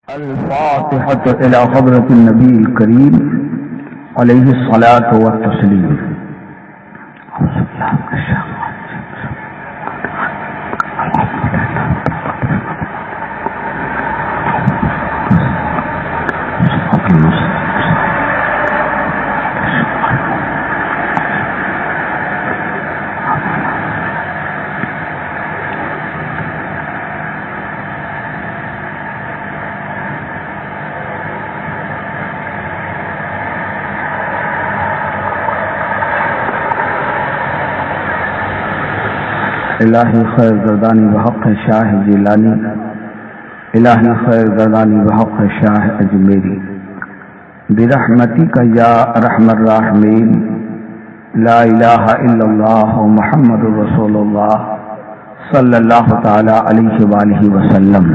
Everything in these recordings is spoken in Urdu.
الفاتحة إلى حضرة النبي الكريم عليه الصلاة والتسليم. الہی خیر گردانی بحق شاہ جیلانی، الہی خیر گردانی بحق شاہ اجمیری، برحمتک یا ارحم الراحمین، لا الہ الا اللہ محمد رسول اللہ صلی اللہ تعالی علیہ وآلہ وسلم.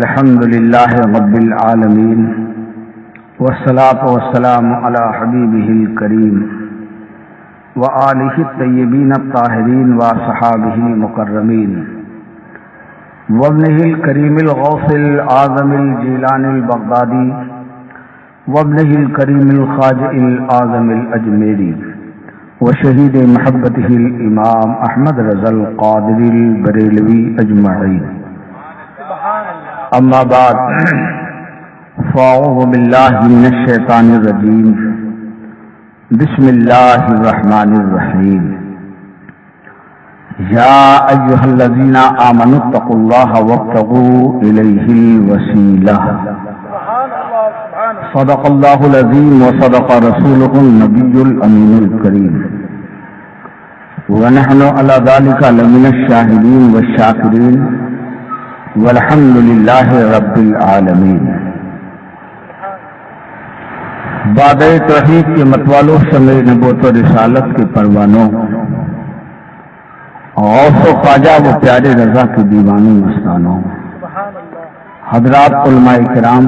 الحمدللہ رب العالمین، والصلاة والسلام علی حبیبہ الکریم وآلہ الطیبین الطاہرین وصحابہ المکرمین وابنہ الکریم الغوث العظم الجیلانی البغدادی وابنہ الکریم الخواجہ العظم الاجمیری وشہید محبتہ الامام احمد رضا القادری البریلوی اجمعین. اما بعد فاعوذ باللہ من الشیطان الرجیم، بسم اللہ الرحمن الرحیم. یا ایہا الذین آمنوا اتقوا اللہ وابتغوا الیہ الوسیلہ. صدق اللہ العظیم وصدق رسولہ النبی الامین الکریم، ونحن علی ذلک لمن الشاہدین والشاکرین والحمد للہ رب العالمین. بعد توحید کے متوالوں شمع نبوت و رسالت کے پروانوں، غوث و خواجہ و پیارے رضا کے دیوانوں مستانوں، حضرات علماء کرام،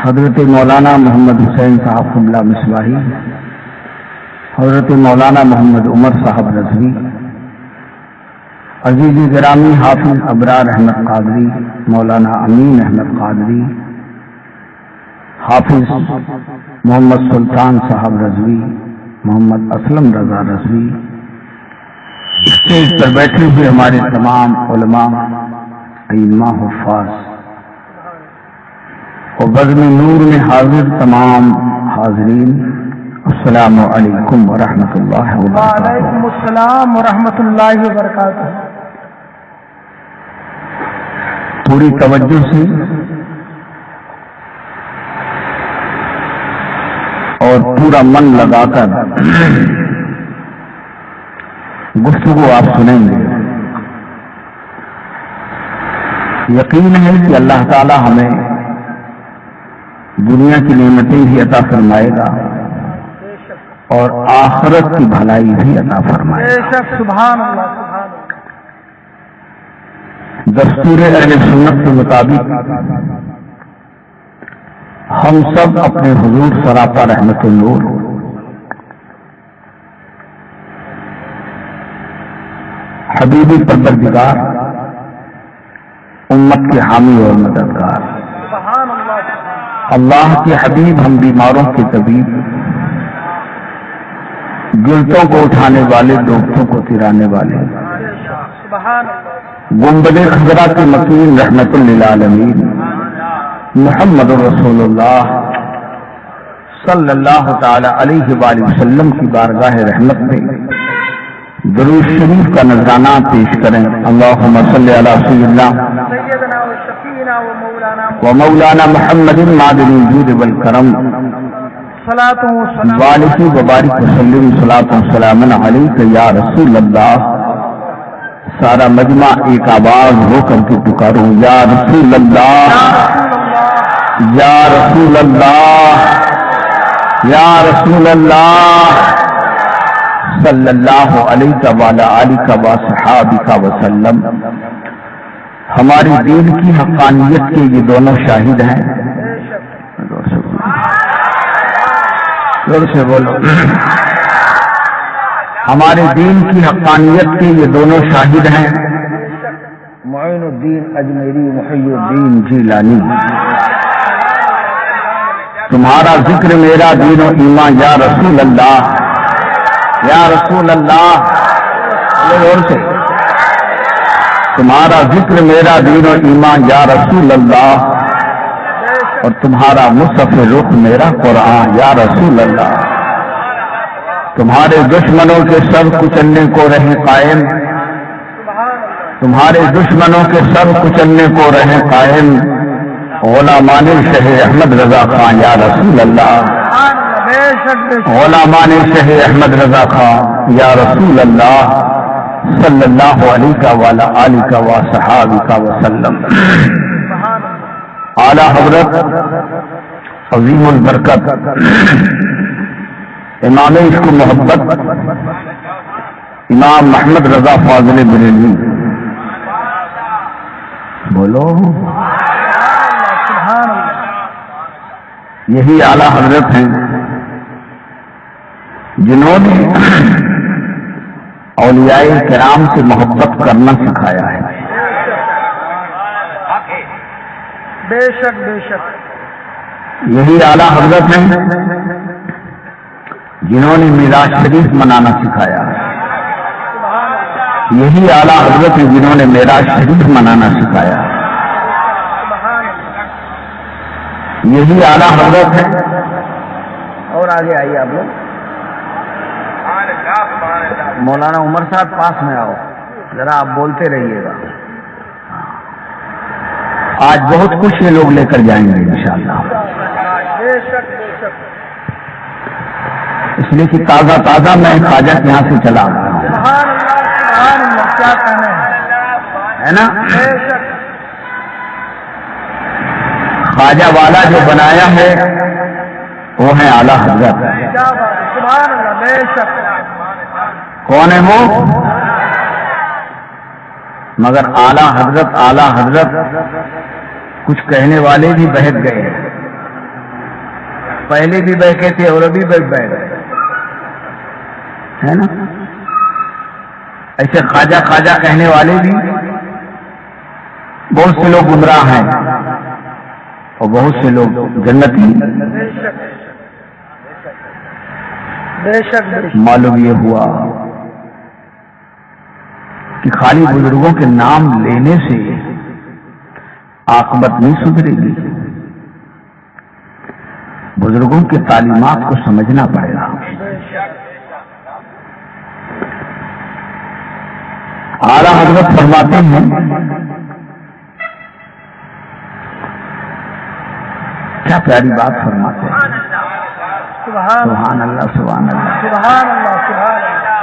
حضرت مولانا محمد حسین صاحب قبلہ مصباحی، حضرت مولانا محمد عمر صاحب رضوی، عزیز گرامی حافظ ابرار احمد قادری، مولانا امین احمد قادری، حافظ محمد سلطان صاحب رضوی، محمد اسلم رضا رضوی، اسٹیج پر بیٹھے ہوئے ہمارے تمام علماء، ائمہ، حفاظ اور بزم نور میں حاضر تمام حاضرین، السلام علیکم ورحمۃ اللہ وبرکاتہ. وعلیکم السلام ورحمۃ اللہ وبرکاتہ. پوری توجہ سے اور پورا من لگا کر گفتگو آپ سنیں گے. یقین ہے کہ اللہ تعالی ہمیں دنیا کی نعمتیں بھی عطا فرمائے گا اور آخرت کی بھلائی بھی عطا فرمائے گا. سبحان اللہ، سبحان اللہ. دستور اہل سنت کے مطابق ہم سب اپنے حضور سراپا رحمت النور حبیب پروردگار، امت کے حامی اور مددگار، اللہ کے حبیب، ہم بیماروں کے طبیب، گرتوں کو اٹھانے والے، دوستوں کو ترانے والے، گنبد خضرا کے مکین، رحمت للعالمین، محمد رسول اللہ صلی اللہ تعالی علیہ وآلہ وسلم کی بارگاہ رحمت میں درود شریف کا نذرانہ پیش کریں. اللہم صلی علی سیدنا و مولانا محمد معدن الجود والکرم وآلہ وبارک وسلم. صلاۃ و سلام علیک یا رسول اللہ. سارا مجمع ایک آواز ہو کر کے پکارو، یا رسول اللہ، یا رسول اللہ، یا رسول اللہ صلی اللہ علیہ وعلی آلہ وصحابہ وسلم. ہماری دین کی حقانیت کے یہ دونوں شاہد ہیں. زور سے بولو. ہمارے دین کی حقانیت کے یہ دونوں شاہد ہیں. معین الدین اجمیری محی الدین جیلانی، تمہارا ذکر میرا دین و ایمان یا رسول اللہ، یا رسول اللہ، اور سے تمہارا ذکر میرا دین و ایمان یا رسول اللہ، اور تمہارا مصحف رخ میرا قرآن یا رسول اللہ، تمہارے دشمنوں کے سب کچلنے کو رہے قائم، تمہارے دشمنوں کے سب کچلنے کو رہے قائم، غلامان شہ احمد رضا خان یا رسول اللہ، غلامان شہ احمد رضا خان یا رسول اللہ، صلی اللہ علیہ وعلی آلہ وصحابہ وسلم۔ اعلیٰ حضرت عظیم البرکت امام عشق و محبت امام محمد رضا فاضل بریلوی، بولو یہی اعلیٰ حضرت ہیں جنہوں نے اولیاء کرام سے محبت کرنا سکھایا ہے۔ بے شک بے شک، یہی اعلیٰ حضرت ہیں جنہوں نے میراث شریف منانا سکھایا ہے۔ یہی اعلیٰ حضرت ہیں جنہوں نے میراث شریف منانا سکھایا ہے۔ یہی اعلیٰ حضرت ہیں، اور آگے آئیے آپ لوگ، مولانا عمر صاحب پاس میں آؤ ذرا، آپ بولتے رہیے گا۔ آج بہت کچھ یہ لوگ لے کر جائیں گے انشاءاللہ، اس لیے کہ تازہ تازہ میں خواجہ کے یہاں سے چلا آیا ہوں، ہے نا؟ خواجہ والا جو بنایا ہے وہ ہے اعلیٰ حضرت۔ کون ہے وہ؟ مگر اعلیٰ حضرت کچھ کہنے والے بھی بہک گئے ہیں، پہلے بھی بہکے تھے اور ابھی بہ گئے، ہے نا؟ ایسے خواجہ کہنے والے بھی بہت سے لوگ گمراہ ہیں اور بہت سے لوگ جنتی۔ معلوم یہ ہوا کہ خالی بزرگوں کے نام لینے سے عاقبت نہیں سدھرے گی، بزرگوں کی تعلیمات کو سمجھنا پڑے گا۔ اعلیٰ حضرت فرماتے ہیں، کیا پیاری بات فرماتے ہیں، سبحان اللہ سبحان اللہ سبحان اللہ سبحان اللہ،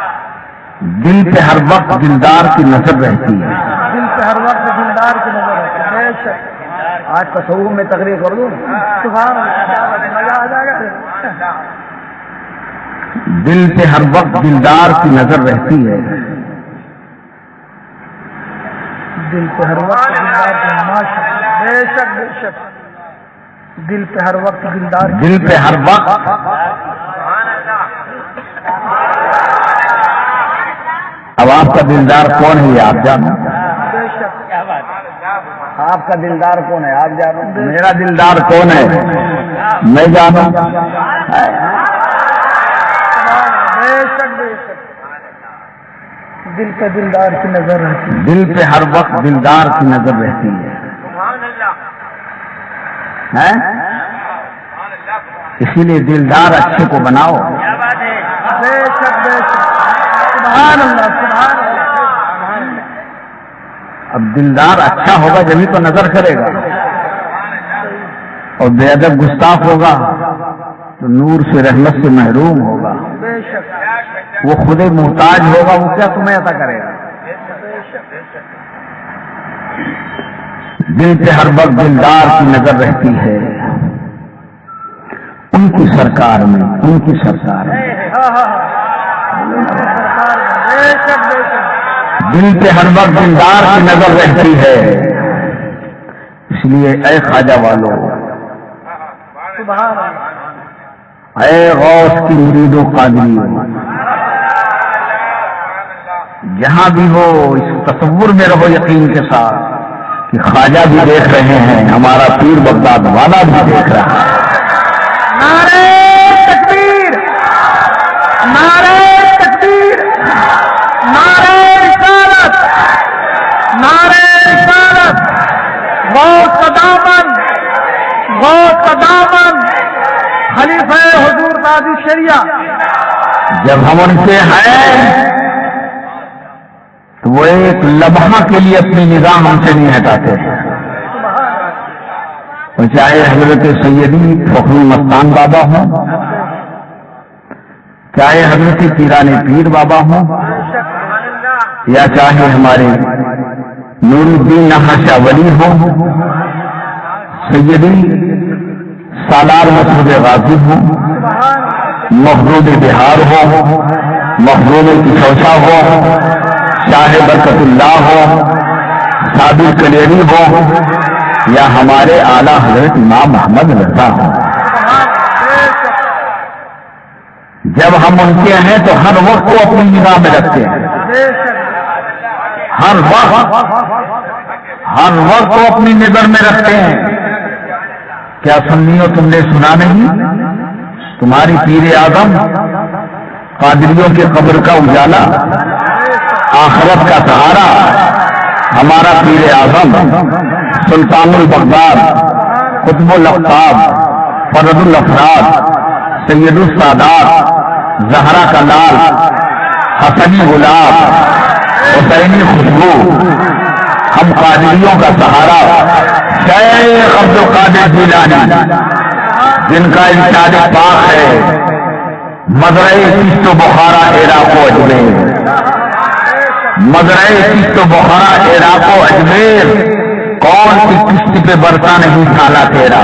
دل پہ ہر وقت دلدار کی نظر رہتی ہے، دل پہ ہر وقت دلدار کی نظر رہتی ہے۔ بے شک، آج تصوف میں تقریر کر دوں، سبحان اللہ، مزہ آ جائے گا۔ دل پہ ہر وقت دلدار کی نظر رہتی ہے، دل پہ ہر وقت دلدار کی، ماشاءاللہ، بے شک بے شک، دل پہ ہر وقت دلدار کی، دل پہ ہر وقت۔ اب آپ کا دلدار کون ہے یہ آپ جانو، بے شک، کیا بات ہے، آپ کا دلدار کون ہے آپ جانو، میرا دلدار کون ہے میں جانوں۔ بے شک بے شک، دل پہ دلدار کی نظر رہتی ہے، دل پہ ہر وقت دلدار کی نظر رہتی ہے، اسی لیے دلدار اچھے کو بناؤ۔ بے شک بے شک، سبحان اللہ سبحان اللہ۔ اب دلدار اچھا ہوگا جبھی تو نظر کرے گا، اور بے ادب گستاخ ہوگا تو نور سے رحمت سے محروم ہوگا، بے شک، وہ خود محتاج ہوگا، وہ کیا تمہیں عطا کرے گا۔ دل پہ ہر وقت دلدار کی نظر رہتی ہے، ان کی سرکار میں، ان کی سرکار میں، بے شک بے شک، دل پہ ہر وقت دلدار کی نظر رہتی ہے۔ اس لیے اے خواجہ والو، سبحان اللہ، اے غوث کی مرید و قادری، جہاں بھی ہو اس تصور میں رہو یقین کے ساتھ کہ خواجہ بھی دیکھ رہے ہیں، ہمارا پیر بغداد والا بھی دیکھ رہا ہے۔ نعرہ تکبیر، نعرہ تکبیر، نعرہ رسالت، نعرہ رسالت، غوث کا دامن، غوث کا دامن، خلیفہ حضور قاضی شریعہ۔ جب ہم ان سے ہیں تو وہ ایک لمحہ کے لیے اپنی نظام ہم سے نہیں ہٹاتے ہیں، وہ چاہے حضرت سیدی فخر مستان بابا ہوں، چاہے حضرت پیران پیر بابا ہوں، یا چاہے ہمارے نور الدین نہا شاہ ولی ہوں، سیدی سالار مسعود غازی ہوں، مخدوم بہار ہو، مخدوم کچوچا ہو، شاہ برکت اللہ ہو، صابر کلیری ہو، یا ہمارے اعلیٰ حضرت امام محمد رضا ہو، جب ہم ان کے ہیں تو ہر وقت کو اپنی نگاہ میں رکھتے ہیں، ہر وقت کو اپنی نظر میں رکھتے ہیں۔ کیا سنیو تم نے سنا نہیں؟ تمہاری پیر اعظم قادریوں کے قبر کا اجالا، آخرت کا سہارا، ہمارا پیر اعظم سلطان البغداد، قطب الاقطاب، فرد الافراد، سید السادات، زہرا کا لال، حسنی گلاب، حسینی خوشبو، ہم قادریوں کا سہارا شیخ عبد القادر جیلانی، جن کا ارشاد پاک ہے مزرعے چشت و بخارا عراق و اجمیر، مزرعے چشت و بخارا عراق و اجمیر، کون سی کشت پہ برسا نہیں جھالا تیرا،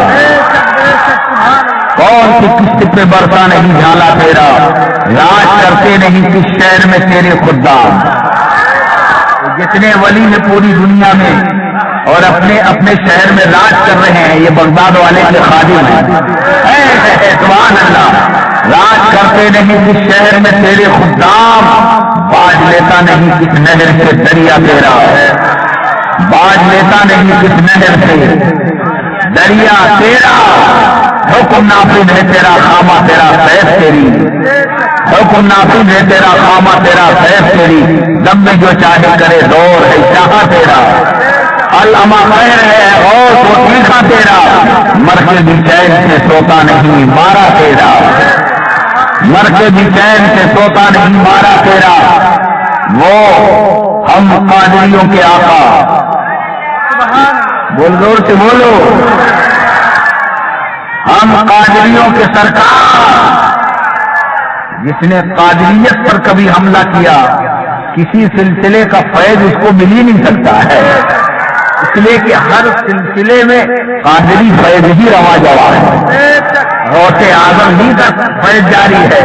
کون سی کشت پہ برسا نہیں جھالا تیرا، راج کرتے نہیں کس شہر میں تیرے خدام۔ جتنے ولی ہیں پوری دنیا میں اور اپنے اپنے شہر میں راج کر رہے ہیں، یہ بغداد والے کے خادم ہیں، سبحان اللہ۔ راج کرتے نہیں کس شہر میں تیرے خدام، باج لیتا نہیں کس نہر سے دریا تیرا، باج لیتا نہیں کس نہر سے دریا تیرا، حکم نافذ ہے تیرا خامہ تیرا سیف تیری، حکم نافذ ہے تیرا خامہ تیرا سیف تیری، دم میں جو چاہے کرے دور ہے چاہا تیرا، علامہ خیر ہے اور تو تیکھا تیرا، مر کے بھی چین سے سوتا نہیں مارا تیرا، مر کے بھی چین سے سوتا نہیں مارا تیرا، وہ ہم قادریوں کے آقا، بول زور سے بولو، ہم قادریوں کے سرکار، جس نے قادریت پر کبھی حملہ کیا کسی سلسلے کا فیض اس کو مل ہی نہیں سکتا ہے، اس لیے کہ ہر سلسلے میں قادری فیض ہی روا جوا ہے، غوث اعظم ہی کا فیض جاری ہے۔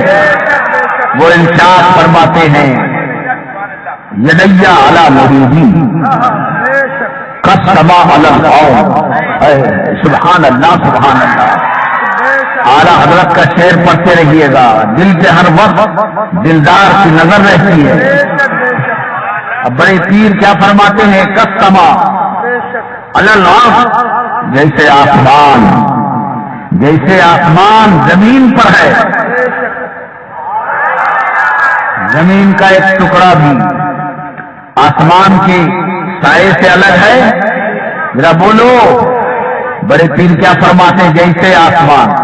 وہ ارشاد فرماتے ہیں یدیا علی مریدی قسما علی القوم، سبحان اللہ سبحان اللہ۔ اعلیٰ حضرت کا شعر پڑھتے رہیے گا، دل پہ ہر وقت دلدار کی نظر رہتی ہے۔ اب بڑے پیر کیا فرماتے ہیں، قسما علی الارض، جیسے آسمان، جیسے آسمان زمین پر ہے، زمین کا ایک ٹکڑا بھی آسمان کے سائے سے الگ ہے، ذرا بولو۔ بڑے پیر کیا فرماتے ہیں، جیسے آسمان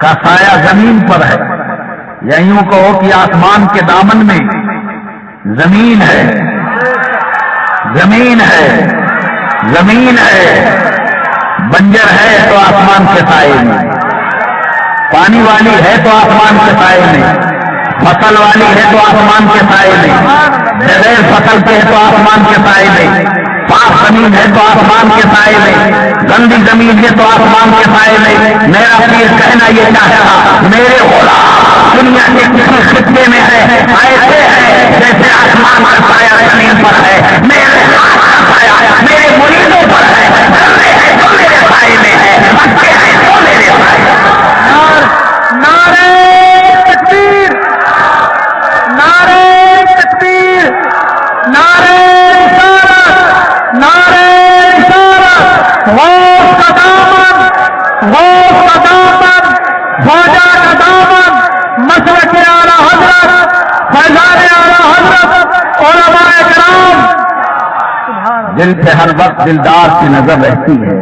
کا سایہ زمین پر ہے، یا یوں کہو کہ آسمان کے دامن میں زمین ہے، زمین ہے، زمین ہے، بنجر ہے تو آسمان کے سائے میں، پانی والی ہے تو آسمان کے سائے میں، فصل والی ہے تو آسمان کے سائے میں، بغیر فصل کے ہے تو آسمان کے سائے میں، پاک زمین ہے تو آسمان کے سائے میں، گندی زمین ہے تو آسمان کے سائے میں۔ میرا پیر کہنا یہ چاہتا، میرے غلام دنیا کے کسی خطے میں ہے، ایسے ہے جیسے آسمان کا سایہ زمین پر ہے، میرے ہاتھ کا سایہ میرے مریدوں پر ہے، گندے ہیں تو میرے سائے میں ہے، اچھے ہیں تو میرے سائے میں۔ نعرہ تکبیر، دل پہ ہر وقت دلدار کی نظر رہتی ہے،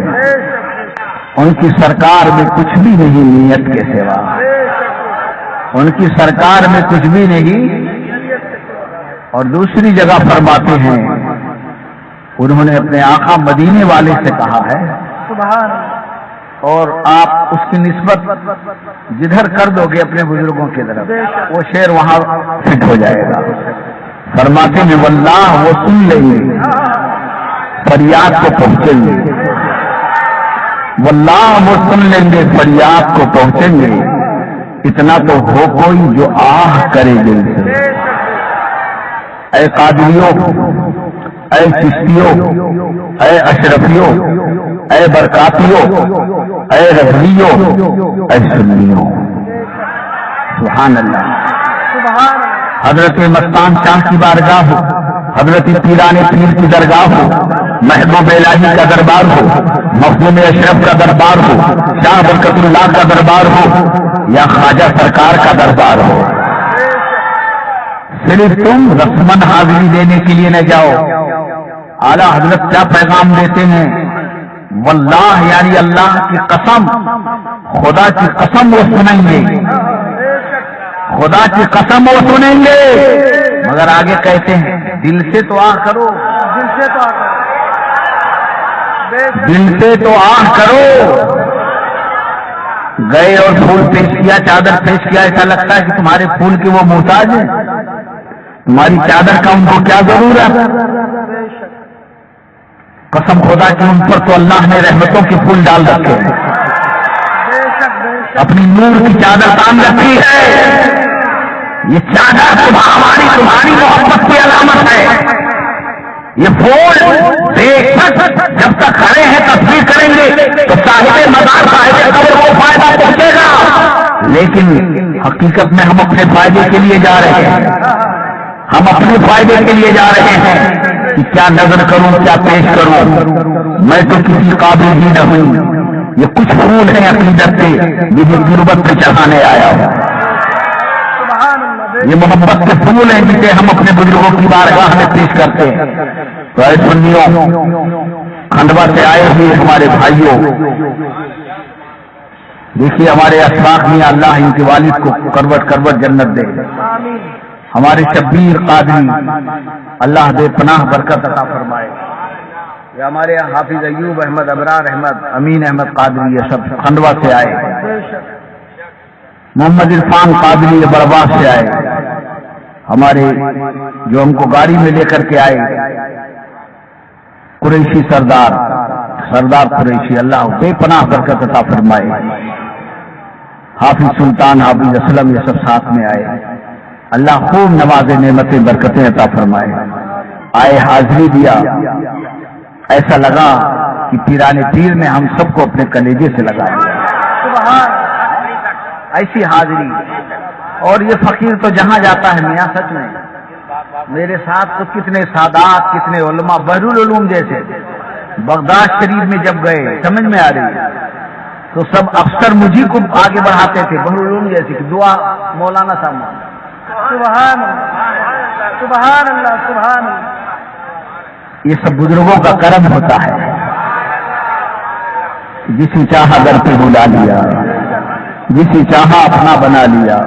ان کی سرکار میں کچھ بھی نہیں نیت کے سوا، ان کی سرکار میں کچھ بھی نہیں۔ اور دوسری جگہ فرماتے ہیں، انہوں نے اپنے آقا مدینے والے سے کہا ہے، سبحان اور آپ اس کی نسبت جدھر کر دو گے اپنے بزرگوں کی طرف، وہ شعر وہاں فٹ ہو جائے گا۔ فرماتے ہیں واللہ وہ سن لیں گے، فریاد کو پہنچیں گے، واللہ وہ سن لیں گے، فریاد کو پہنچیں گے، اتنا تو ہو کوئی جو آہ کرے دل سے۔ اے قادریوں، اے چشتیوں، اے اشرفیوں، اے برکاتیوں، اے رضویوں، اے سنیوں، سبحان اللہ۔ سبحان حضرت مستان شاہ کی بارگاہ ہو، حضرت پیران پیر کی درگاہ ہو، محبوب الہی کا دربار ہو، مخدوم اشرف کا دربار ہو، شاہ برکت اللہ کا دربار ہو، یا خواجہ سرکار کا دربار ہو، صرف تم رسمن حاضری دینے کے لیے نہ جاؤ۔ اعلیٰ حضرت کیا پیغام دیتے ہیں؟ واللہ یعنی اللہ کی قسم، خدا کی قسم وہ سنیں گے، خدا کی قسم وہ سنیں گے، مگر آگے کہتے ہیں دل سے تو آہ کرو، دل سے تو آتا دل سے تو آہ کرو۔ گئے اور پھول پیش کیا، چادر پیش کیا، ایسا لگتا ہے کہ تمہارے پھول کے وہ محتاج ہیں، تمہاری چادر کا ان کو کیا ضرورت؟ قسم خدا کی ان پر تو اللہ نے رحمتوں کے پھول ڈال رکھے ہیں، اپنی نور کی چادر تان رکھی ہے۔ یہ چادر تمہاری محبت کی علامت ہے، یہ پھول بے شک جب تک کھڑے ہیں تصویر کریں گے تو صاحب مزار صاحب قبر کو فائدہ پہنچے گا، لیکن حقیقت میں ہم اپنے فائدے کے لیے جا رہے ہیں، ہم اپنے فائدے کے لیے جا رہے ہیں کہ کیا نظر کروں، کیا پیش کروں، میں تو کسی قابل ہی نہ ہوں، یہ کچھ پھول ہیں عقیدت کے جنہیں غربت پہ چڑھانے آیا ہوں، یہ محبت کے پھول ہیں جسے ہم اپنے بزرگوں کی بارگاہ میں پیش کرتے ہیں۔ تو اے سنیوں، کھنڈوا سے آئے ہوئے ہمارے بھائیوں، دیکھیے ہمارے اسباق میں اللہ ان کے والد کو کروٹ کروٹ جنت دے، ہمارے شبیر قادری اللہ بے پناہ برکت عطا فرمائے، یہ ہمارے یہاں حافظ ایوب احمد، ابرار احمد، امین احمد قادری، یہ سب کھنڈوا سے آئے، محمد عرفان قادری یہ برواس سے آئے، ہمارے جو ہم کو گاڑی میں لے کر کے آئے قریشی سردار قریشی، اللہ بے پناہ برکت عطا فرمائے، حافظ سلطان، حافظ اسلم، یہ سب ساتھ میں آئے، اللہ خوب نوازے، نعمتیں برکتیں عطا فرمائے۔ آئے حاضری دیا، ایسا لگا کہ پیران پیر نے ہم سب کو اپنے کلیجے سے لگا دیا، ایسی حاضری۔ اور یہ فقیر تو جہاں جاتا ہے میاں، سچ میں میرے ساتھ تو کتنے سادات، کتنے علماء، بحرالعلوم جیسے بغداد شریف میں جب گئے، سمجھ میں آ رہی ہے تو سب افسر مجھے کو آگے بڑھاتے تھے، بحرالعلوم جیسے کہ دعا مولانا صاحب، سبحان اللہ سبحان اللہ سبحان اللہ۔ یہ سب بزرگوں کا کرم ہوتا ہے، جسے چاہا گھر پہ بلا لیا، جسے چاہا اپنا بنا لیا،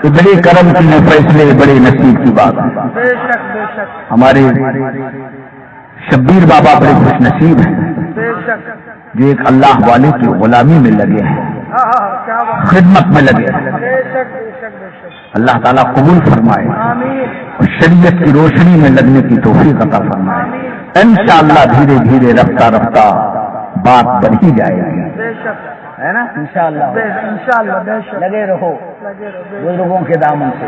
یہ بڑے کرم کی فیصلے، بڑے نصیب کی بات ہے۔ بے شک بے شک ہمارے شبیر بابا بڑے خوش نصیب ہیں بے شک، جو ایک اللہ والے کی غلامی میں لگے ہیں، کیا بات، خدمت میں لگے ہیں، بے شک بے شک بے شک، اللہ تعالیٰ قبول فرمائے آمین اور شریعت کی روشنی میں لگنے کی توفیق عطا فرمائے۔ انشاءاللہ دھیرے دھیرے رفتہ رفتہ بات بڑھ ہی جائے گی، بے شک، ہے نا؟ انشاءاللہ انشاءاللہ بے شک، لگے رہو لگے رہو، بے بزرگوں کے دامن سے،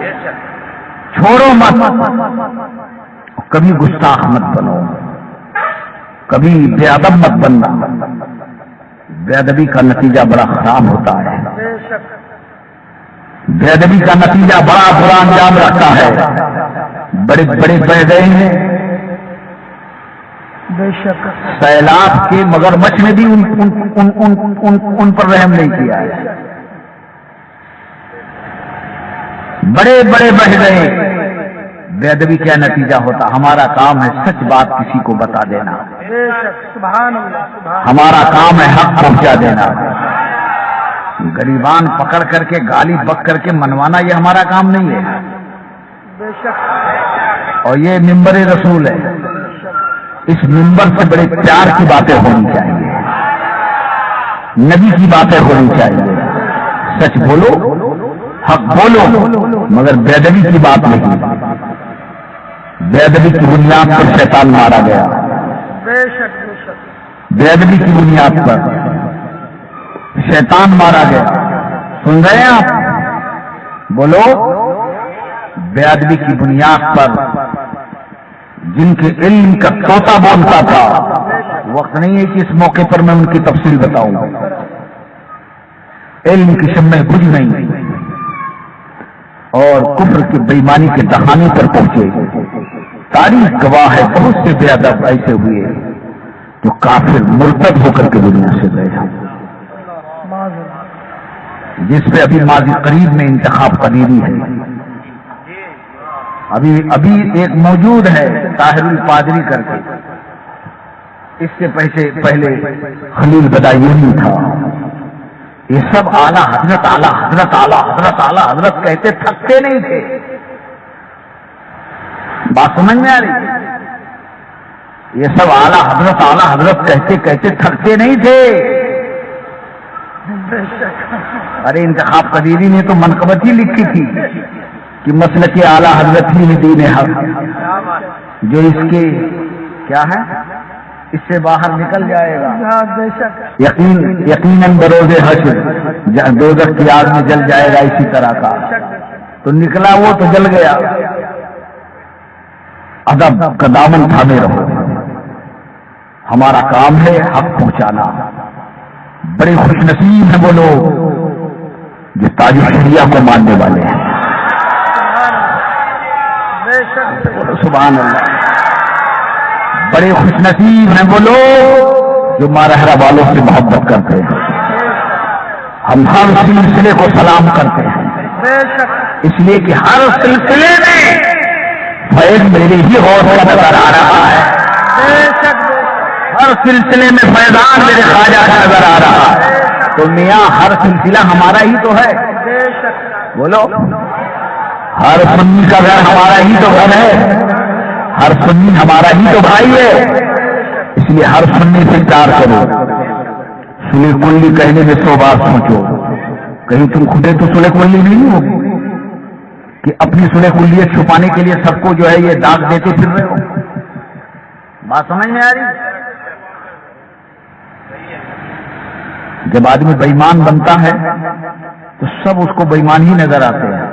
چھوڑو مت، کبھی گستاخ مت بنو، کبھی بے ادب مت بننا، بے ادبی کا نتیجہ بڑا خراب ہوتا ہے، بے شک، بے ادبی کا نتیجہ بڑا برا انجام رکھتا ہے۔ بڑے بڑے بہ گئے ہیں بے شک، سیلاب کے، مگر مچھ نے بھی ان پر رحم نہیں کیا ہے، بڑے بڑے بہ گئے، بے ادبی کیا نتیجہ ہوتا؟ ہمارا کام ہے سچ بات کسی کو بتا دینا، بے شک سبحان اللہ سبحان ہمارا کام ہے حق پہنچا دینا، گریبان پکڑ کر کے گالی بک کر کے منوانا یہ ہمارا کام نہیں ہے، بے شک اور یہ ممبر رسول ہے، اس ممبر سے بڑے پیار کی باتیں ہونی چاہیے، نبی کی باتیں ہونی چاہیے، سچ بولو حق بولو مگر بے ادبی کی بات نہیں، بے ادبی کی بنیاد پر شیطان مارا گیا، بے شک بے شک بے ادبی کی بنیاد پر شیطان مارا گیا، سن رہے ہیں آپ؟ بولو بے ادبی کی بنیاد پر جن کے علم کا طوطا بولتا تھا، وقت نہیں ہے کہ اس موقع پر میں ان کی تفصیل بتاؤں، علم کی شمع بجھ نہیں اور کفر کی بےایمانی کے دہانے پر پہنچے، تاریخ گواہ ہے بہت سے بے ادب ایسے ہوئے جو کافر مرتد ہو کر کے دنیا سے گئے، جس پہ ابھی ماضی قریب میں انتخاب قدیری ہے، ابھی ایک موجود ہے طاہر الپادری کر کے، اس سے پہلے خلیل بدایونی تھا، یہ سب اعلیٰ حضرت اعلیٰ حضرت اعلیٰ حضرت اعلیٰ حضرت کہتے تھکتے نہیں تھے، بات سمجھ میں آ رہی؟ یہ سب اعلیٰ حضرت کہتے کہتے تھکتے نہیں تھے، ارے انتخاب قدیری نے تو منقبت ہی لکھی تھی کہ مسلک اعلیٰ حضرت ہی دین حق، جو اس کے کیا ہے اس سے باہر نکل جائے گا یقیناً بروز حشر دوزخ کی آگ میں جل جائے گا، اسی طرح کا تو نکلا وہ تو جل گیا، ادب کا دامن تھامے رہو، ہمارا کام ہے حق پہنچانا، بڑے خوش نصیب ہیں وہ لوگ جو تاج الشریعہ کو ماننے والے ہیں، سبحان اللہ، بڑے خوش نصیب ہیں وہ لوگ جو مارہرہ والوں سے محبت کرتے ہیں، ہم ہر سلسلے کو سلام کرتے ہیں، اس لیے کہ ہر سلسلے میں فیض میرے ہی غور کا نظر آ رہا ہے، ہر سلسلے میں فیضان میرے خواجہ کا نظر آ رہا ہے، تو میاں ہر سلسلہ ہمارا ہی تو ہے، بولو ہر سنی کا گھر ہمارا ہی تو گھر ہے، ہر سنی ہمارا ہی تو بھائی ہے، اس لیے ہر سنی سے پیار کرو، سلح کلی کہنے میں 100 بار سوچو، کہیں تم خودے تو سلح کلی نہیں ہو کہ اپنی سلح کلیت چھپانے کے لیے سب کو جو ہے یہ داغ دیتے پھر رہے ہو، بات سمجھ میں آ رہی؟ جب آدمی بےایمان بنتا ہے تو سب اس کو بےایمان ہی نظر آتے ہیں،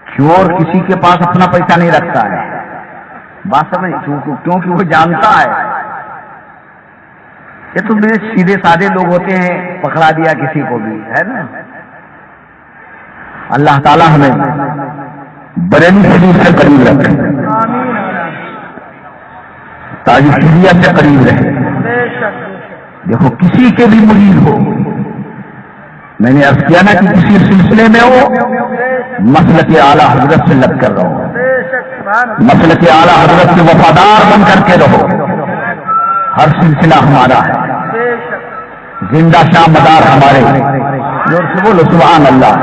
چور کسی کے پاس اپنا پیسہ نہیں رکھتا ہے، بات سمجھ، کیونکہ وہ جانتا ہے یہ تو میرے سیدھے سادے لوگ ہوتے ہیں، پکڑا دیا کسی کو بھی ہے نا، اللہ تعالیٰ ہمیں بریلی شریف سے قریب رکھے، تاج الشریعہ سے قریب رہے، دیکھو کسی کے بھی مرید ہو، میں نے عرض کیا نا کہ کسی سلسلے میں ہو، مسلک اعلیٰ حضرت سے لگ کر رہو، مسلک اعلیٰ حضرت سے وفادار بن کر کے رہو، ہر سلسلہ ہمارا ہے، زندہ شاہ مدار ہمارے، زور سے بولو سبحان اللہ،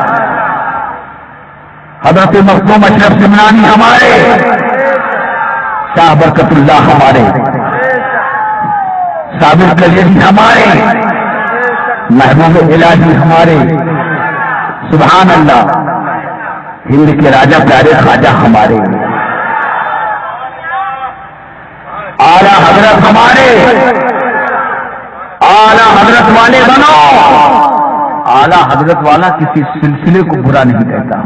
حضرت مخدوم اشرف سمنانی ہمارے، شاہ برکت اللہ ہمارے، صابر کلیجی ہمارے، محبوب الہی ہمارے، سبحان اللہ، ہند کے راجہ پیارے خواجہ ہمارے، اعلیٰ حضرت ہمارے، اعلیٰ حضرت والے بنو، اعلیٰ حضرت والا کسی سلسلے کو برا نہیں کہتا،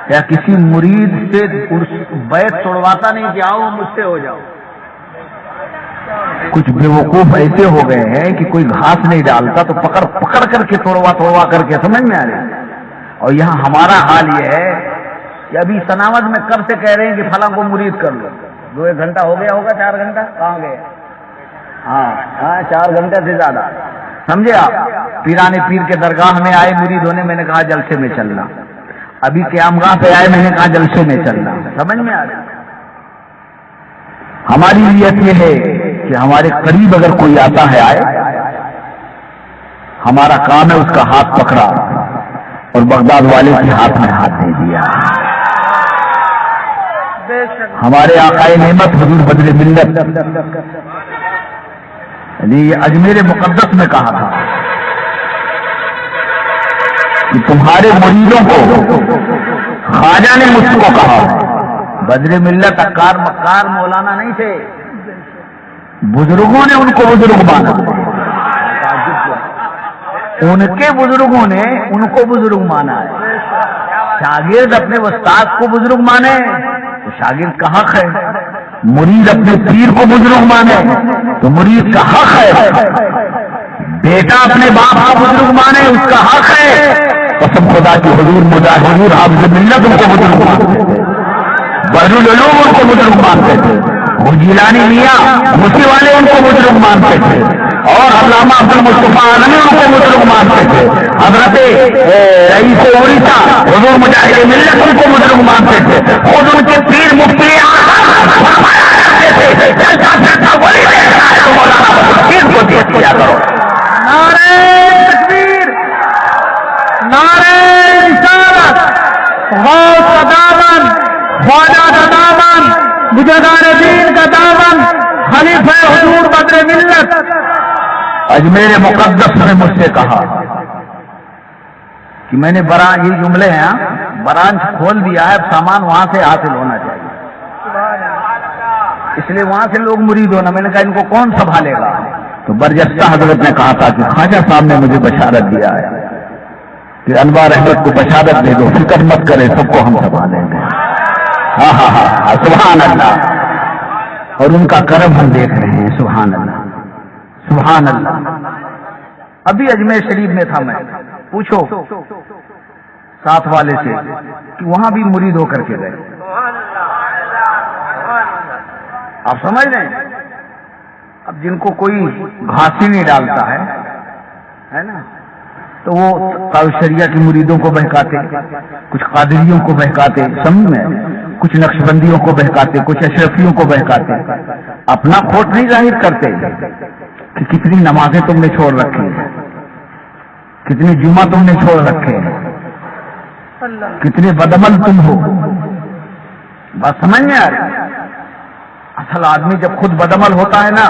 یا کسی مرید سے بیعت توڑواتا نہیں کہ آؤ مجھ سے ہو جاؤ، کچھ بیوقوف ایسے ہو گئے ہیں کہ کوئی گھاس نہیں ڈالتا تو پکڑ کر کے توڑوا کر کے، سمجھ میں آ رہی؟ اور یہاں ہمارا حال یہ ہے کہ ابھی سناوت میں کب سے کہہ رہے ہیں کہ فلاں کو مرید کر لو، 2-1 گھنٹہ ہو گیا ہوگا، 4 گھنٹہ کہاں گئے؟ ہاں 4 گھنٹے سے زیادہ، سمجھے آپ؟ پیرانے پیر کے درگاہ میں آئے مرید ہونے، میں نے کہا جلسے میں چلنا، ابھی قیام گاہ پہ آئے، میں نے کہا جلسے میں چلنا، سمجھ میں آ رہا؟ ہماری نیت یہ ہے کہ ہمارے قریب اگر کوئی آتا ہے آئے، ہمارا کام ہے اس کا ہاتھ پکڑا اور بغداد والے کے ہاتھ میں ہاتھ دے دیا۔ ہمارے آقائے نعمت حضور بدر ملت یہ اجمیر مقدس میں کہا تھا کہ تمہارے مریدوں کو خواجہ نے مجھ کو کہا، بدر ملت اکار مکار مولانا نہیں تھے، بزرگوں نے ان کو بزرگ مانا، ان کے بزرگوں نے ان کو بزرگ مانا ہے۔ شاگرد اپنے استاد کو بزرگ مانے تو شاگرد کا حق ہے، مرید اپنے پیر کو بزرگ مانے تو مرید کا حق ہے، بیٹا اپنے باپ کو بزرگ مانے اس کا حق ہے۔ قسم خدا کی حضور مجاہد حافظ ملت ان کو بزرگ مانتے تھے، بحر العلوم ان کو بزرگ مانتے تھے، جیلانی میاں مسی والے ان کو بزرگ مانتے تھے، اور علامہ عبد المصطفیٰ عالمی ان کو بزرگ مانتے تھے، حضرت رئیس اڑیسہ حضور مجاہد ملت ان کو بزرگ مانتے تھے، خود ان کے پیر مفتی نعرہ رسالت، غوث کا دامن، خواجہ کا دامن، بزرگان دین کا دامن، خلیفہ حضور بدر ملت۔ اجمیر مقدس نے مجھ سے کہا کہ میں نے یہ جملے ہیں برانچ کھول دیا ہے، اب سامان وہاں سے حاصل ہونا چاہیے، اس لیے وہاں سے لوگ مرید ہونا۔ میں نے کہا ان کو کون سنبھالے گا؟ تو برجستہ حضرت نے کہا تھا کہ خواجہ صاحب نے مجھے بشارت دیا ہے کہ انوار احمد کو بشارت دے دو، فکر مت کرے، سب کو ہم سنبھالیں گے۔ ہاں ہاں ہاں سبحان اللہ، اور ان کا کرم ہم دیکھ رہے ہیں، سبحان اللہ سبحان اللہ۔ ابھی اجمیر شریف میں تھا، میں پوچھو ساتھ والے سے کہ وہاں بھی مرید ہو کر کے گئے، آپ سمجھ رہے ہیں؟ اب جن کو کوئی گھاسی نہیں ڈالتا ہے نا، تو وہ شریعہ کی مریدوں کو بہکاتے، کچھ قادریوں کو بہکاتے، سمجھ میں، کچھ نقشبندیوں کو بہکاتے، کچھ اشرفیوں کو بہکاتے، اپنا کھوٹ نہیں ظاہر کرتے کہ کتنی نمازیں تم نے چھوڑ رکھی ہیں، کتنی جمعہ تم نے چھوڑ رکھے ہیں، کتنے بدعمل تم ہو۔ بات سمجھ میں آ رہی؟ اصل آدمی جب خود بدعمل ہوتا ہے نا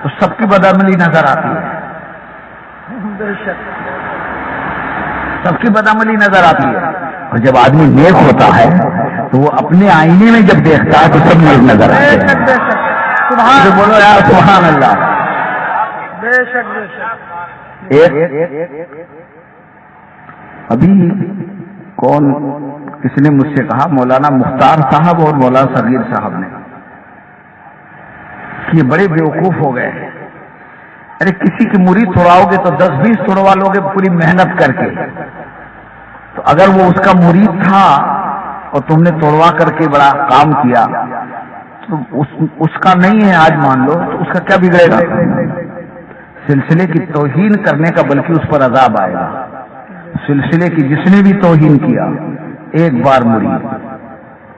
تو سب کی بدعملی نظر آتی ہے، سب کی بدعملی نظر آتی ہے، اور جب آدمی نیک ہوتا ہے تو وہ اپنے آئینے میں جب دیکھتا ہے تو سب نیک نظر آتے ہیں۔ بولو یار سبحان اللہ۔ ابھی کس نے مجھ سے کہا، مولانا مختار صاحب اور مولانا صغیر صاحب نے، کہ یہ بڑے بیوقوف ہو گئے ہیں، ارے کسی کی مرید توڑاؤ گے تو 10-20 توڑوا لو گے پوری محنت کر کے، تو اگر وہ اس کا مرید تھا اور تم نے توڑوا کر کے بڑا کام کیا تو اس کا نہیں ہے آج مان لو، تو اس کا کیا بگڑے گا؟ سلسلے کی توہین کرنے کا بلکہ اس پر عذاب آئے گا۔ سلسلے کی جس نے بھی توہین کیا ایک بار مرید،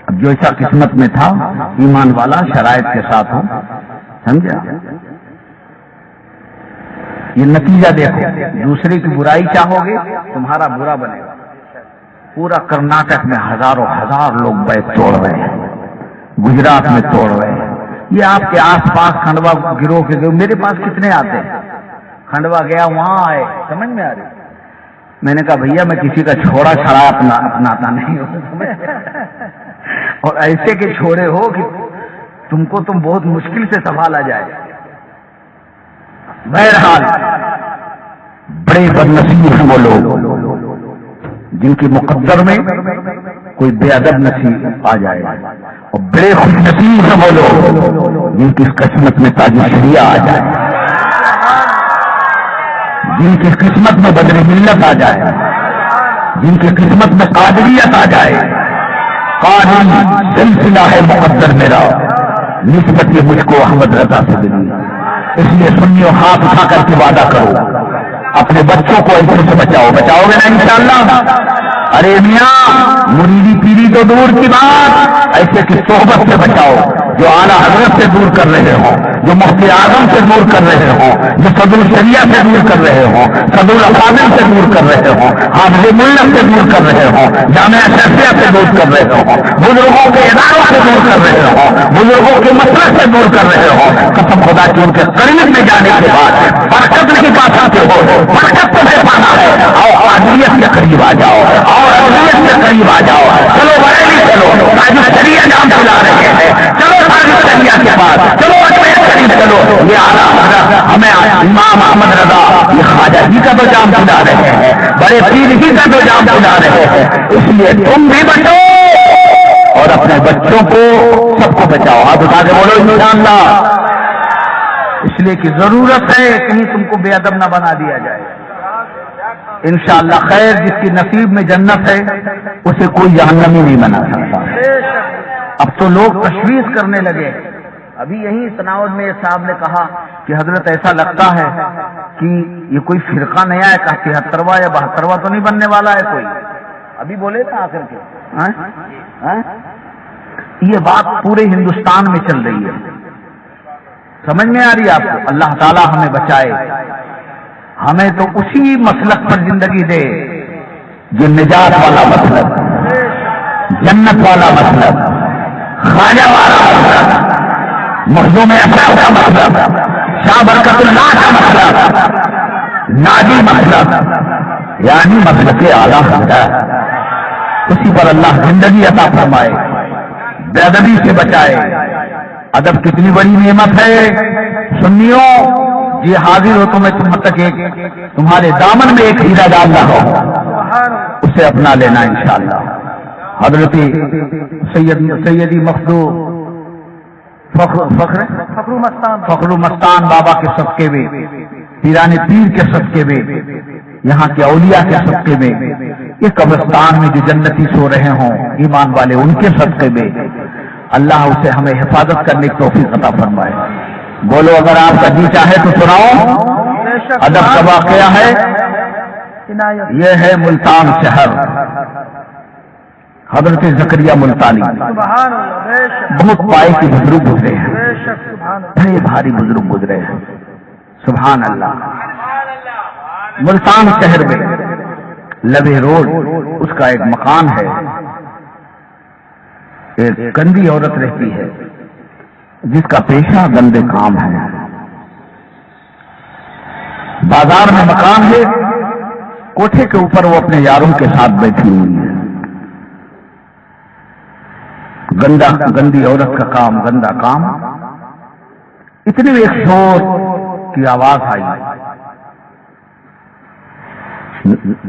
اب جو ایسا قسمت میں تھا ایمان والا شرائط کے ساتھ ہو، سمجھا؟ یہ نتیجہ دیکھو، دوسرے کی برائی چاہو گے تمہارا برا بنے گا۔ پورا کرناٹک میں ہزاروں لوگ بیت توڑ رہے ہیں، گجرات میں توڑ رہے ہیں، یہ آپ کے آس پاس کھنڈوا گروہ کے میرے پاس کتنے آتے ہیں، کھنڈوا گیا وہاں آئے، سمجھ میں آ رہی؟ میں نے کہا بھیا میں کسی کا چھوڑا چھڑا اپناتا نہیں ہوں، اور ایسے کے چھوڑے ہو کہ تم کو بہت مشکل سے سنبھالا جائے۔ بہرحال بڑے بدنصیب ہیں وہ لوگ جن کی مقدر میں کوئی بے ادب نصیب آ جائے، اور بڑے خوش نصیب ہیں وہ لوگ جن کی قسمت میں تاج شریعہ آ جائے، جن کی قسمت میں بدر ملت آ جائے، جن کی قسمت میں قادریت آ جائے۔ قادری سلسلہ ہے مقدر میرا، نسبت یہ مجھ کو احمد رضا سے ملی، اس لیے سنیو ہاتھ اٹھا کر کے وعدہ کرو، اپنے بچوں کو ایسے سے بچاؤ گے نا انشاءاللہ؟ ارے میاں مریدی پیری تو دور کی بات، ایسے کی صحبت سے بچاؤ جو اعلیٰ حضرت سے دور کر رہے ہوں، جو مفتی اعظم سے دور کر رہے ہوں، جو صدر شریعہ سے دور کر رہے ہوں، صدر افاضل سے دور کر رہے ہوں، حافظ ملت سے دور کر رہے ہوں، جامعہ شرعیہ سے دور کر رہے ہوں، بزرگوں کے اداروں سے دور کر رہے ہوں، بزرگوں کے مسئلے سے دور کر رہے ہوں، قسم خدا کی ان کے قریب میں جانے کے بعد برکت نہیں پا سکتے ہو، برکت تمہیں پانا ہے، اور قادریت کے قریب آ جاؤ، اور اہلیت کے قریب آ جاؤ، چلو بریلی چلو، تاج شریعہ نام چلا رہے ہیں، چلو تاج شریعہ کے پاس چلو، اجمیر شریف چلو، یہ اعلیٰ حضرت ہمیں امام احمد رضا یہ خواجہ جی کا تو جام پلا رہے ہیں، بڑے پیر ہی کا تو جام پلا رہے ہیں، اس لیے تم بھی بچو اور اپنے بچوں کو سب کو بچاؤ، ہاتھ اٹھا کے بولو انشاءاللہ، اس لیے کہ ضرورت ہے کہیں تم کو بے ادب نہ بنا دیا جائے۔ انشاءاللہ خیر، جس کی نصیب میں جنت ہے اسے کوئی جہنمی نہیں بنا سکتا۔ اب تو لوگ تشویش کرنے لگے، ابھی یہی تناول میں صاحب نے کہا کہ حضرت ایسا لگتا ہے کہ یہ کوئی فرقہ نیا ہے، 73واں یا 72واں تو نہیں بننے والا ہے کوئی، ابھی بولے تھا آخر کے یہ بات پورے ہندوستان میں چل رہی ہے، سمجھ میں آ رہی ہے آپ کو؟ اللہ تعالیٰ ہمیں بچائے، ہمیں تو اسی مسلک پر زندگی دے جو نجات والا مسلک، جنت والا مسلک، خواجہ والا مسلک، مخدوم احمد کا مسلک، شاہ برکت اللہ کا مسلک، ناجی مسلک، یعنی مسلک اعلیٰ حضرت، اسی پر اللہ زندگی عطا فرمائے، بے ادبی سے بچائے۔ ادب کتنی بڑی نعمت ہے سنیوں، یہ حاضر ہو تو میں تم تک ایک تمہارے دامن میں ایک ہیرا ڈال رہا ہوں، اسے اپنا لینا انشاءاللہ۔ حضرت سیدی مخدوم فخر مستان بابا کے صدقے میں، پیران پیر کے صدقے میں، یہاں کے اولیاء کے صدقے میں، یہ قبرستان میں جو جنتی سو رہے ہوں ایمان والے، ان کے صدقے میں اللہ اسے ہمیں حفاظت کرنے کی توفیق عطا فرمائے۔ بولو اگر آپ کا جی چاہے تو سناؤ۔ ادب کا واقعہ ہے، یہ ہے ملتان شہر، حضرت زکریا ملتانی، بہت پائے کے بزرگ گزرے ہیں، بڑے بھاری بزرگ گزرے ہیں، سبحان اللہ۔ ملتان شہر میں لبے روڈ اس کا ایک مکان ہے، ایک گندی عورت رہتی ہے جس کا پیشہ گندے کام ہے، بازار میں مکان ہے، کوٹھے کے اوپر وہ اپنے یاروں کے ساتھ بیٹھی ہوئی ہے، گندی عورت کا کام، گندا کام۔ اتنے میں ایک شور کی آواز آئی،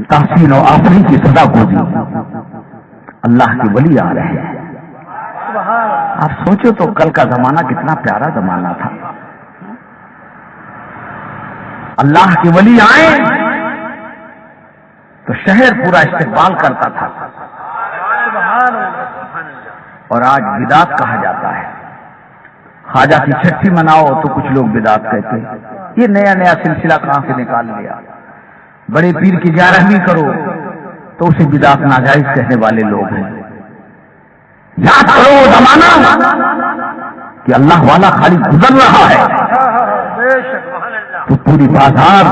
تحسین و آفرین کی صدا گونجی، اللہ کے ولی آ رہے ہیں۔ آپ سوچو تو کل کا زمانہ کتنا پیارا زمانہ تھا، اللہ کے ولی آئے تو شہر پورا استقبال کرتا تھا، اور آج بدعت کہا جاتا ہے۔ خواجہ کی چھٹی مناؤ تو کچھ لوگ بدعت کہتے ہیں، یہ نیا نیا سلسلہ کہاں سے نکال لیا۔ بڑے پیر کی 11ویں کرو تو اسے بدعت ناجائز کہنے والے لوگ ہیں۔ یاد کرو وہ زمانہ کہ اللہ والا خالی گزر رہا ہے تو پوری بازار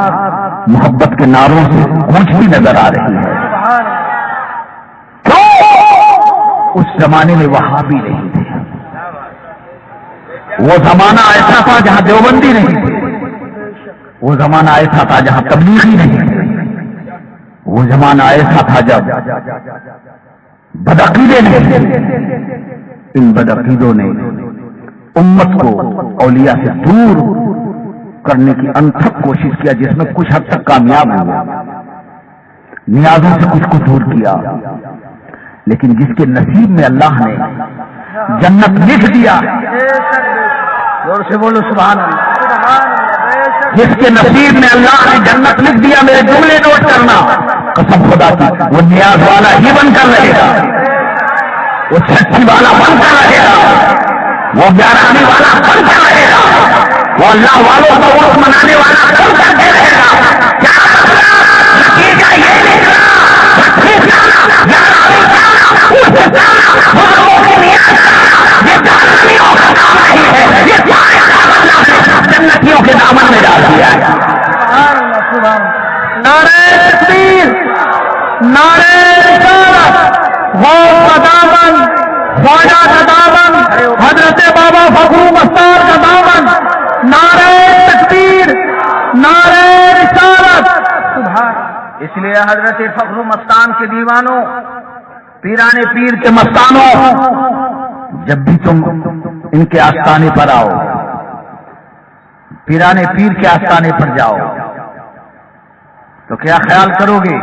محبت کے نعروں سے گونجتی نظر آ رہی ہے۔ کیوں؟ اس زمانے میں وہابی نہیں تھے، وہ زمانہ ایسا تھا جہاں دیوبندی نہیں تھے، وہ زمانہ ایسا تھا جہاں تبلیغی نہیں تھے، وہ زمانہ ایسا تھا جب بدعقیدے نے، ان بدعقیدوں نے امت کو اولیاء سے دور کرنے کی انتھک کوشش کیا، جس میں کچھ حد تک کامیاب ہوا، نیازوں سے کچھ کو دور کیا، لیکن جس کے نصیب میں اللہ نے جنت لکھ دیا، زور سے بولو سبحان اللہ، جس کے نصیب میں اللہ نے جنت لکھ دیا، میرے جملے نوٹ کرنا، قسم خدا کی وہ نیاز والا ہی بن کر رہے گا، وہ چھٹی والا بن کر رہے گا، وہ 11ویں والا بن کر رہے گا، وہ اللہ والوں کو عرس منانے والا بن کر کے رہے گا۔ کیا نتیجہ یہ نکلا؟ خواجہ کا دامن، حضرت بابا فخر مستار کا دامن، نعرہ تکبیر، نعرہ رسالت، سبحان۔ اس لیے حضرت فخر مستان کے دیوانوں، پیرانے پیر کے مستانوں، جب بھی تم ان کے آستانے پر آؤ، پیرانے پیر کے آستانے پر جاؤ، تو کیا خیال کرو گے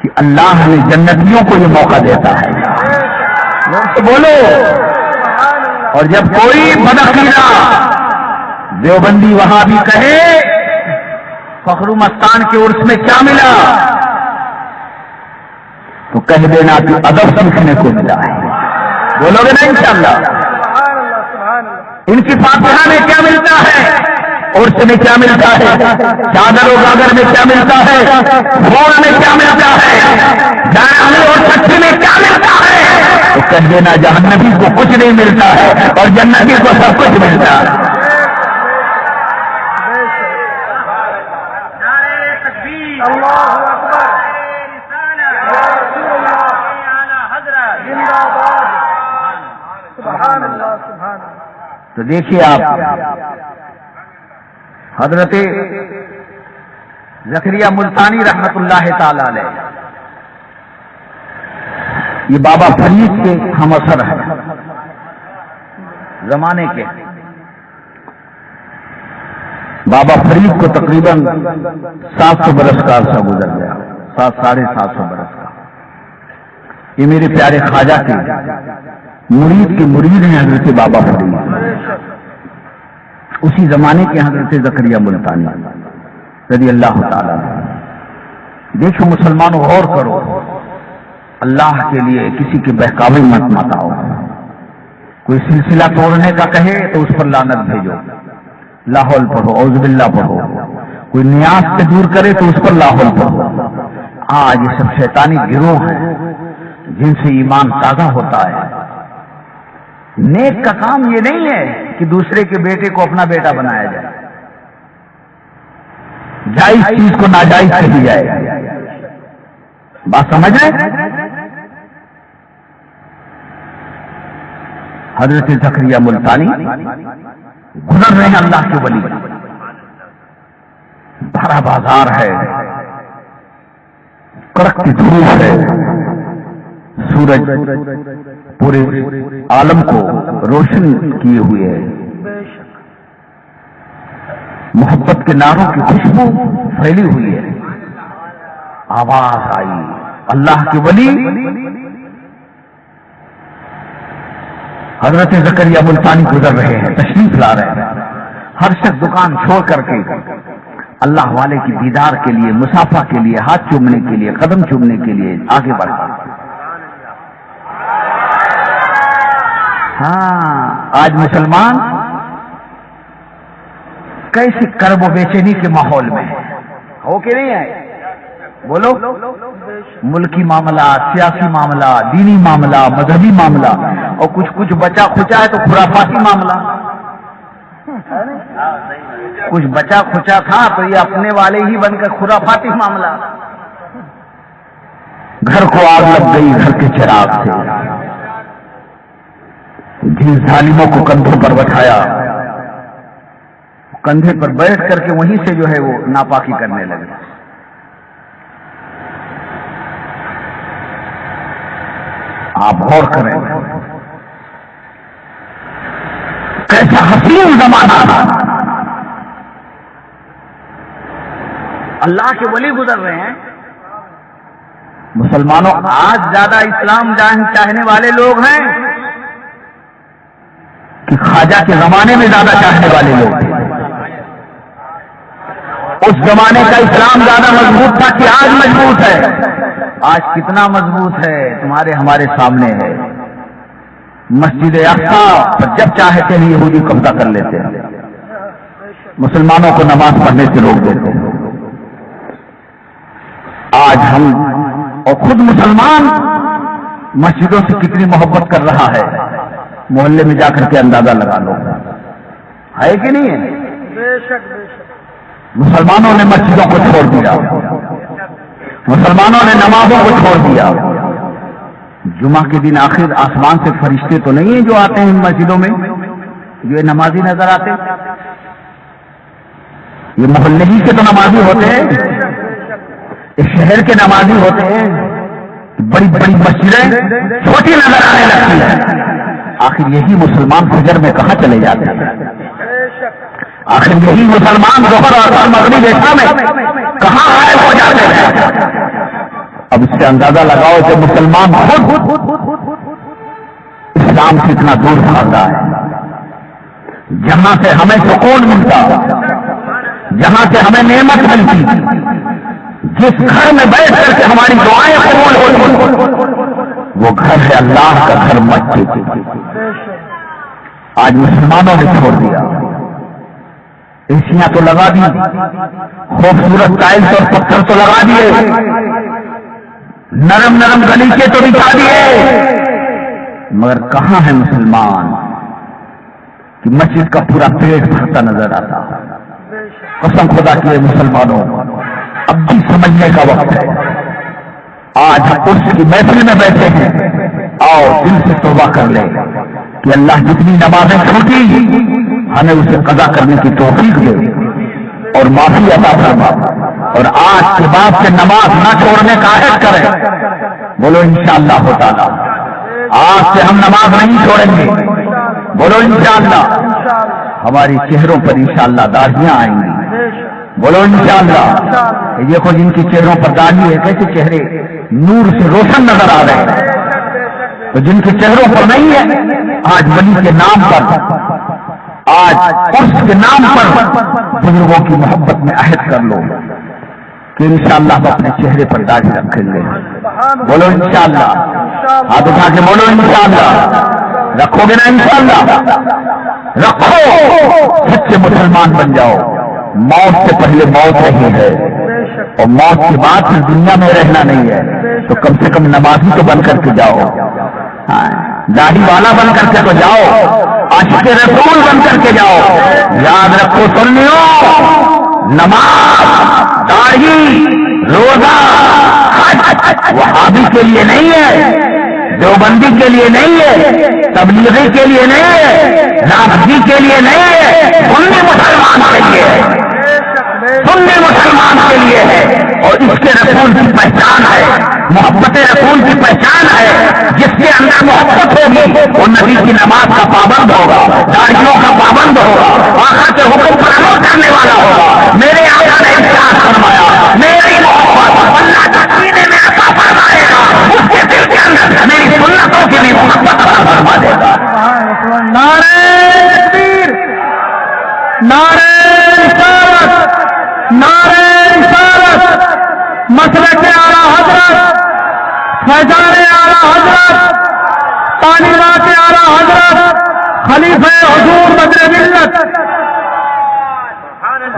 کہ اللہ نے جنتیوں کو یہ موقع دیتا ہے؟ بولو۔ اور جب کوئی بدعقیدہ دیوبندی وہاں بھی کہے فخر مستان کے عرس میں کیا ملا، تو کہہ دینا کہ ادب سیکھنے کو ملا ہے۔ بولو گے نا انشاءاللہ؟ ان کی فاتحہ میں کیا ملتا ہے، عرس میں کیا ملتا ہے، چادر و گاگر میں کیا ملتا ہے، فون میں کیا ملتا ہے، جہنمی اور سچی میں کیا ملتا ہے، تو کہہ دینا جہنمی کو کچھ نہیں ملتا ہے اور جنتی کو سب کچھ ملتا ہے۔ تو دیکھیے آپ، حضرت زکریا ملتانی رحمت اللہ تعالی علیہ، یہ بابا فرید کے ہم اثر ہیں زمانے کے۔ بابا فرید کو تقریباً 700 برس کا عرصہ گزر گیا، 750 برس کا۔ یہ میرے پیارے خواجہ کے مرید کے مرید ہیں حضرت بابا فرید، اسی زمانے کے حضرت زکریا ملتانی رضی اللہ تعالیٰ۔ دیکھو مسلمانوں، غور کرو، اللہ کے لیے کسی کے بہکاوے مت آؤ۔ کوئی سلسلہ توڑنے کا کہے تو اس پر لعنت بھیجو، لاحول پڑھو، اعوذ باللہ پڑھو۔ کوئی نیاز سے دور کرے تو اس پر لاحول پڑھو۔ آج یہ سب شیطانی گروہ ہیں جن سے ایمان تازہ ہوتا ہے۔ نیک کا کام یہ نہیں ہے کہ دوسرے کے بیٹے کو اپنا بیٹا بنایا جائے، جائز چیز کو ناجائز کہی جائے۔ بات سمجھ رہے؟ حضرت زکریا ملتانی گزر رہے ہیں اللہ کے ولی، بڑا بازار ہے، کڑکتی دھوپ ہے، سورج پورے عالم کو روشن کیے ہوئے ہے، محبت کے نعروں کی خوشبو پھیلی ہوئی ہے۔ آواز آئی، اللہ کے ولی حضرت زکریا ملتانی گزر رہے ہیں، تشریف لا رہے ہیں۔ ہر شخص دکان چھوڑ کر کے اللہ والے کی دیدار کے لیے، مسافہ کے لیے، ہاتھ چومنے کے لیے، قدم چومنے کے لیے آگے بڑھا۔ ہاں، آج مسلمان کیسی کرب و بےچینی کے ماحول میں ہو کہ نہیں ہے؟ بولو۔ ملکی معاملات، سیاسی معاملات، دینی معاملہ، مذہبی معاملہ، اور کچھ بچا کھچا ہے تو خرافاتی معاملہ۔ کچھ بچا کھچا تھا تو یہ اپنے والے ہی بن کر خرافاتی معاملہ۔ گھر کو آگ لگ گئی گھر کے چراغ سے، جن ظالموں کو کندھوں پر بٹھایا، کندھے پر بیٹھ کر کے وہیں سے جو ہے وہ ناپاکی کرنے لگے۔ آپ غور کریں، کیسا حسین زمانہ تھا۔ اللہ کے ولی گزر رہے ہیں۔ مسلمانوں، آج زیادہ اسلام چاہنے والے لوگ ہیں کہ خواجہ کے زمانے میں زیادہ چاہنے والے لوگ تھے۔ اس زمانے کا اسلام زیادہ مضبوط تھا کہ آج مضبوط ہے؟ آج کتنا مضبوط ہے تمہارے ہمارے سامنے ہے۔ مسجد اقصی پر جب چاہے تھے یہودی قبضہ کر لیتے ہیں، مسلمانوں کو نماز پڑھنے سے روک دیتے ہیں۔ آج ہم اور خود مسلمان مسجدوں سے کتنی محبت کر رہا ہے، محلے میں جا کر کے اندازہ لگا لو، ہے کہ نہیں ہے؟ مسلمانوں نے مسجدوں کو چھوڑ دیا، مسلمانوں نے نمازوں کو چھوڑ دیا، جمعہ کے دن آخر آسمان سے فرشتے تو نہیں ہیں جو آتے ہیں مسجدوں میں جو یہ نمازی نظر آتے، یہ محلے ہی کے تو نمازی ہوتے ہیں، اس شہر کے نمازی ہوتے ہیں، بڑی بڑی مسجدیں چھوٹی نظر آنے لگتی ہیں۔ آخر یہی مسلمان فجر میں کہاں چلے جاتے ہیں؟ آخر یہی مسلمان ظہر اور مغرب عشاء میں کہاں غائب ہو جاتے ہیں؟ اب اس سے اندازہ لگاؤ کہ مسلمان خود اسلام سے اتنا دور بھاگ رہا ہے، جہاں سے ہمیں سکون ملتا، جہاں سے ہمیں نعمت ملتی، جس گھر میں بیٹھ کر کے ہماری دعائیں قبول ہوتی، وہ گھر ہے اللہ کا گھر، مسجد۔ آج مسلمانوں نے چھوڑ دیا، ایسیاں تو لگا دی، خوبصورت ٹائلس اور پتھر تو لگا دیے، نرم نرم گلیچے تو بچھا دیے، مگر کہاں ہے مسلمان کہ مسجد کا پورا پیٹ بھرتا نظر آتا؟ قسم خدا کی مسلمانوں، اب بھی سمجھنے کا وقت ہے۔ آج ہم اس کی محفل میں بیٹھے ہیں، آؤ دل سے توبہ کر لیں کہ اللہ جتنی نمازیں چھوٹی ہمیں اسے قضا کرنے کی توفیق دے اور معافی عطا فرما، اور آج کے بعد سے نماز نہ چھوڑنے کا عہد کریں، بولو انشاءاللہ تعالی۔ آج سے ہم نماز نہیں چھوڑیں گے، بولو انشاءاللہ۔ ہماری چہروں پر انشاءاللہ داڑھیاں آئیں گی، بولو انشاءاللہ۔ یہ دیکھو جن کی چہروں پر داڑھی ہے کیسے چہرے نور سے روشن نظر آ رہے ہیں، تو جن کے چہروں پر نہیں ہے، آج ولی کے نام پر، آج عرس کے نام پر بزرگوں کی محبت میں عہد کر لو کہ انشاءاللہ ہم اپنے چہرے پر داڑھی رکھیں گے، بولو انشاءاللہ۔ ہاتھ اٹھا کے بولو انشاءاللہ، رکھو گے نا انشاءاللہ؟ رکھو، سچے مسلمان بن جاؤ۔ موت سے پہلے موت نہیں ہے، اور موت کے بعد پھر دنیا میں رہنا نہیں ہے، تو کم سے کم نمازی تو بن کر کے جاؤ، داڑھی والا بن کر کے تو جاؤ، عاشق رسول بن کر کے جاؤ۔ یاد رکھو سنیو، نماز، داڑھی، روزہ، حج وہابی کے لیے نہیں ہے، دیوبندی کے لیے نہیں ہے، تبلیغی کے لیے نہیں ہے، رافضی کے لیے نہیں ہے، سنی مسلمان کے لیے ہے، سنی مسلمان کے لیے ہے، اور اس کے رسول کی پہچان ہے، محبت رسول کی پہچان ہے۔ جس کے اندر محبت ہوگی وہ نبی کی نماز کا پابند ہوگا، داڑھیوں کا پابند ہوگا، آقا کے حکم پر عمل کرنے والا ہوگا۔ میرے آقا نے ارشاد فرمایا، میری محبت اللہ کا سینے میں عطا فرمائے گا، اس کے دل کے اندر میری سنتوں کی بھی محبت عطا فرما دے گا۔ نعرہ تکبیر، نعرہ رسالت، نعرہ رسالت، مسلک اعلیٰ حضرت، فیضان اعلیٰ حضرت، تعلیمات اعلیٰ حضرت، خلیفہ حضور بدر ملت۔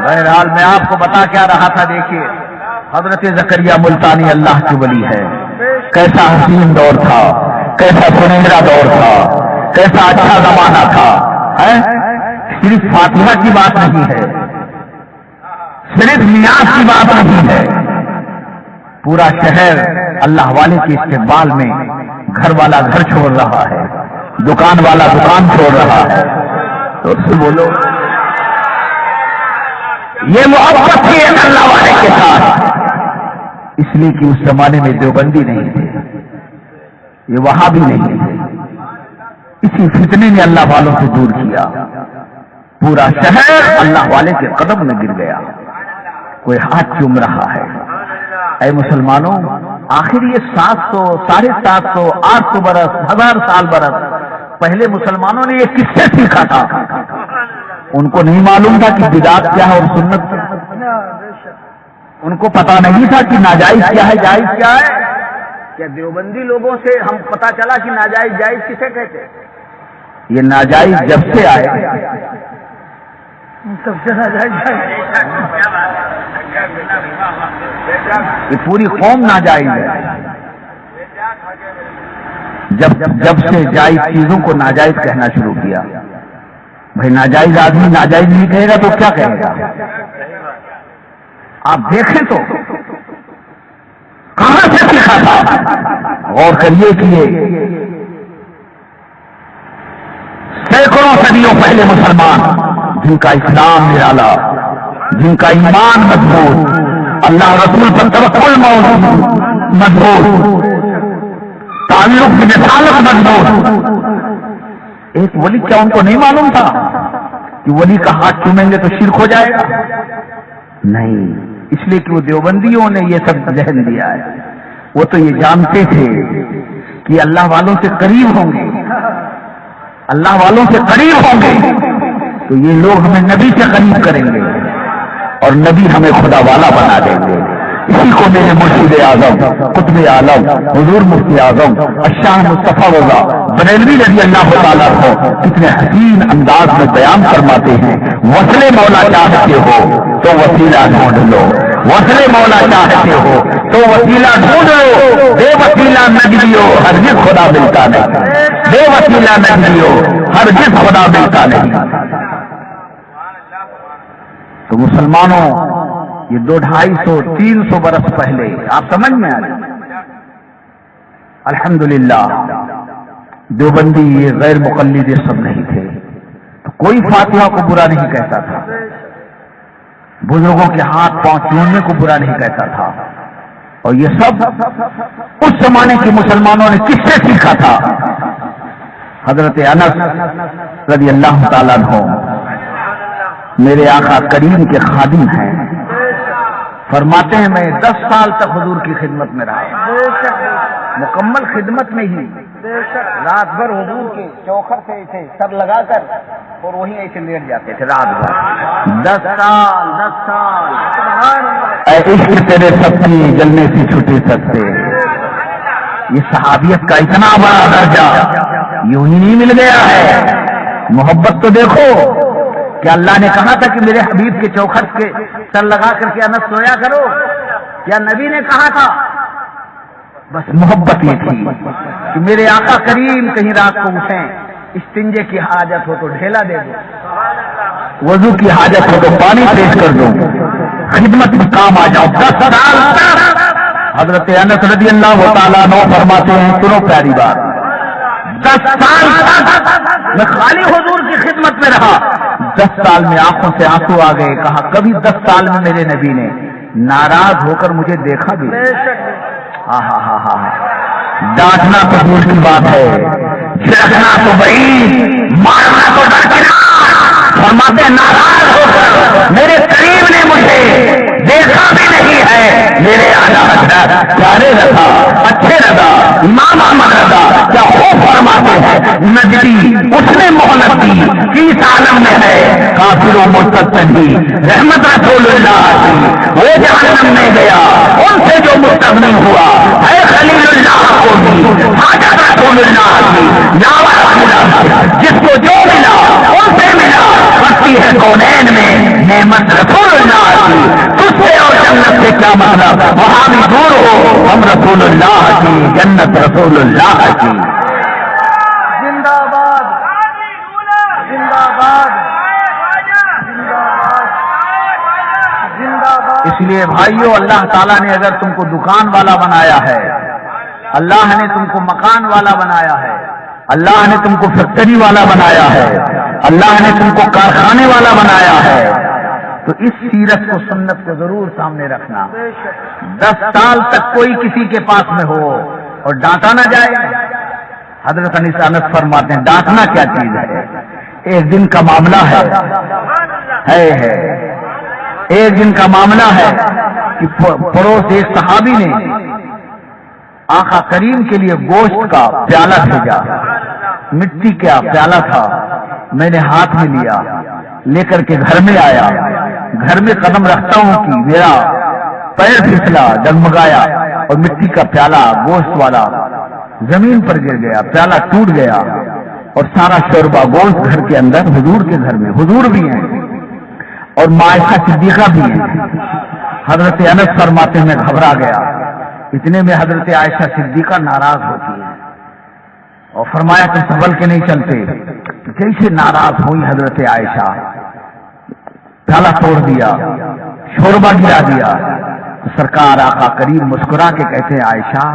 بہرحال میں آپ کو بتا کیا رہا تھا، دیکھیے حضرت زکریا ملتانی اللہ کی ولی ہے، کیسا حسین دور تھا، کیسا سنہرا دور تھا، کیسا اچھا زمانہ تھا۔ صرف فاتحہ کی بات نہیں ہے، صرف نیاز کی بات نہیں ہے، پورا شہر اللہ والے کے استقبال میں گھر والا گھر چھوڑ رہا ہے، دکان والا دکان چھوڑ رہا ہے، تو اس سے بولو یہ محبت تھی ایک اللہ والے کے ساتھ، اس لیے کہ اس زمانے میں دیوبندی نہیں تھے، یہ وہاں بھی نہیں تھے، اسی فتنے نے اللہ والوں سے دور کیا، پورا شہر اللہ والے کے قدم میں گر گیا، کوئی ہاتھ چوم رہا ہے۔ اے مسلمانوں، آخر یہ 700، 750، 800 برس، 1000 سال برس پہلے مسلمانوں نے یہ کس سے سیکھا تھا؟ ان کو نہیں معلوم تھا کہ بدعت کیا ہے اور سنت کیا ہے، ان کو پتا نہیں تھا کہ ناجائز کیا ہے جائز کیا ہے۔ کیا دیوبندی لوگوں سے ہم پتا چلا کہ ناجائز جائز کسے کہتے؟ یہ ناجائز جب سے آئے تب سے ناجائز یہ پوری قوم ناجائز ہے، جب سے جائز چیزوں کو ناجائز کہنا شروع کیا۔ بھائی ناجائز آدمی ناجائز نہیں کہے گا تو کیا کہے گا؟ آپ دیکھیں تو کہاں سے سیکھا تھا؟ غور کریے کہ یہ سینکڑوں صدیوں پہلے مسلمان جن کا اسلام نرالا، جن کا ایمان مضبوط، اللہ رسول پر توکل مضبوط، تعلق کی رسالت مضبوط، ایک ولی کیا ان کو نہیں معلوم تھا کہ ولی کا ہاتھ چومیں گے تو شرک ہو جائے گا؟ نہیں، اس لیے کہ وہ دیوبندیوں نے یہ سب ذہن دیا ہے. وہ تو یہ جانتے تھے کہ اللہ والوں سے قریب ہوں گے، اللہ والوں سے قریب ہوں گے تو یہ لوگ ہمیں نبی سے قریب کریں گے اور نبی ہمیں خدا والا بنا دیں گے. اسی کو میرے مرشد اعظم قطب عالم حضور مفتی اعظم الشاہ مصطفیٰ رضا بریلوی رضی اللہ تعالیٰ کو کتنے حسین انداز میں بیان فرماتے ہیں. وصل مولا چاہتے ہو تو وسیلہ ڈھونڈ لو، وصل مولا چاہتے ہو تو وسیلہ ڈھونڈ لو، بے وسیلہ نجلیو ہرگز خدا ملتا نہیں، بے وسیلہ نجلیو ہرگز خدا ملتا نہیں. تو مسلمانوں یہ 200-250-300 برس پہلے آپ سمجھ میں آ رہے، الحمدللہ دیوبندی یہ غیر مقلد یہ سب نہیں تھے، تو کوئی فاتحہ کو برا نہیں کہتا تھا، بزرگوں کے ہاتھ پاؤں چومنے کو برا نہیں کہتا تھا. اور یہ سب اس زمانے کے مسلمانوں نے کس سے سیکھا تھا؟ حضرت انس رضی اللہ تعالیٰ عنہ میرے آقا کریم کے خادم ہیں، فرماتے ہیں میں 10 سال تک حضور کی خدمت میں رہا، مکمل خدمت میں ہی، رات بھر حضور کے چوکھر سے ایسے سر لگا کر اور وہیں ایسے لیٹ جاتے تھے رات بھر. 10 سال اے عشق تیرے سپنے جلنے سے چھٹے سکتے. یہ صحابیت کا اتنا بڑا درجہ یوں ہی نہیں مل گیا ہے. محبت تو دیکھو کہ اللہ نے کہا تھا کہ میرے حبیب کے چوکھٹ کے سر لگا کر کے انس سویا کرو، کیا نبی نے کہا تھا؟ بس محبت یہ تھی کہ میرے آقا کریم کہیں رات کو اٹھیں، استنجے کی حاجت ہو تو ڈھیلا دے دو، وضو کی حاجت ہو تو پانی پیش کر دو، خدمت میں کام آ جاؤ. 10 سال حضرت انس رضی اللہ تعالیٰ عنہ فرماتے ہیں، سنو پیاری بات، 10 سال میں خالی حضور کی خدمت میں رہا. 10 سال میں آنکھوں سے آنسو آ گئے. کہا کبھی 10 سال میں میرے نبی نے ناراض ہو کر مجھے دیکھا بھی؟ ڈانٹنا تو دور کی بات ہے، چھڑکنا تو بعید، مارنا تو درکنار. فرماتے ناراض ہو کر میرے قریب نے مجھے دیکھا بھی نہیں ہے. میرے اعلیٰ حضرت پیارے رضا، اچھے رضا، امام احمد رضا کیا خوب فرماتے ہیں، نجدی اس نے مہلت دی کس عالم میں ہے، کافر و مرتد بھی رحمت رسول اللہ کی، وہ جہنم میں گیا ان سے جو مستغنی ہوا ہے خلیل اللہ کو بھی، حاجت رسول اللہ کی، جس کو جو ملا ان سے ملا. بستی ہے کونین میں نعمت رسول اللہ کی، تجھ سے اور جنت سے کیا مطلب، وہاں بھی دور ہو ہم رسول اللہ کی، جنت رسول اللہ کی. زندہ باد، زندہ باد، زندہ باد. اس لیے بھائیو اللہ تعالیٰ نے اگر تم کو دکان والا بنایا ہے، اللہ نے تم کو مکان والا بنایا ہے، اللہ نے تم کو فیکٹری والا بنایا ہے، اللہ نے تم کو کارخانے والا بنایا ہے، تو اس سیرت کو سنت کو ضرور سامنے رکھنا. 10 سال تک کوئی کسی کے پاس میں ہو اور ڈانٹا نہ جائے. حضرت انس فرماتے ہیں ڈانٹنا کیا چیز ہے، ایک دن کا معاملہ ہے ایک دن کا معاملہ ہے کہ پڑوس ایک صحابی نے آقا کریم کے لیے گوشت کا پیالہ بھیجا. مٹی کا پیالہ تھا، میں نے ہاتھ میں لیا، لے کر کے گھر میں آیا. گھر میں قدم رکھتا ہوں کہ میرا پیر پھسلا، ڈگمگایا اور مٹی کا پیالہ گوشت والا زمین پر گر گیا، پیالہ ٹوٹ گیا اور سارا شوربہ گوشت گھر کے اندر حضور کے گھر میں، حضور بھی ہیں اور عائشہ صدیقہ بھی ہیں. حضرت انس فرماتے ہیں میں گھبرا گیا. اتنے میں حضرت عائشہ صدیقہ ناراض ہوتی ہے اور فرمایا کہ سنبھل کے نہیں چلتے. کیسے ناراض ہوئی حضرت عائشہ؟ پیالہ توڑ دیا، شوربہ گرا دیا. سرکار آقا کریم مسکرا کے کہتے ہیں عائشہ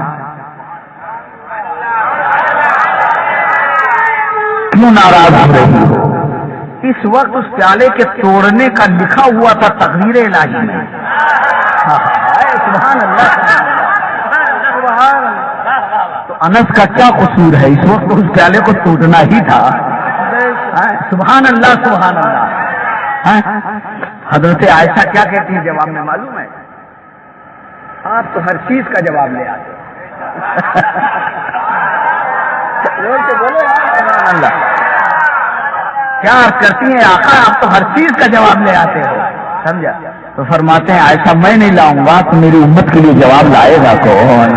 کیوں ناراض ہو رہی ہو؟ اس وقت اس پیالے کے توڑنے کا لکھا ہوا تھا تقدیر الہی میں. سبحان اللہ سبحان اللہ. تو انس کا کیا قصور ہے؟ اس وقت اس پیالے کو توڑنا ہی تھا. سبحان اللہ سبحان اللہ. حضرت عائشہ کیا کہتی ہیں جواب میں معلوم ہے؟ آپ تو ہر چیز کا جواب لے آتے. کیا کرتی ہیں آقا؟ آپ تو ہر چیز کا جواب لے آتے ہو. سمجھا؟ تو فرماتے ہیں عائشہ میں نہیں لاؤں گا تو میری امت کے لیے جواب لائے گا کون؟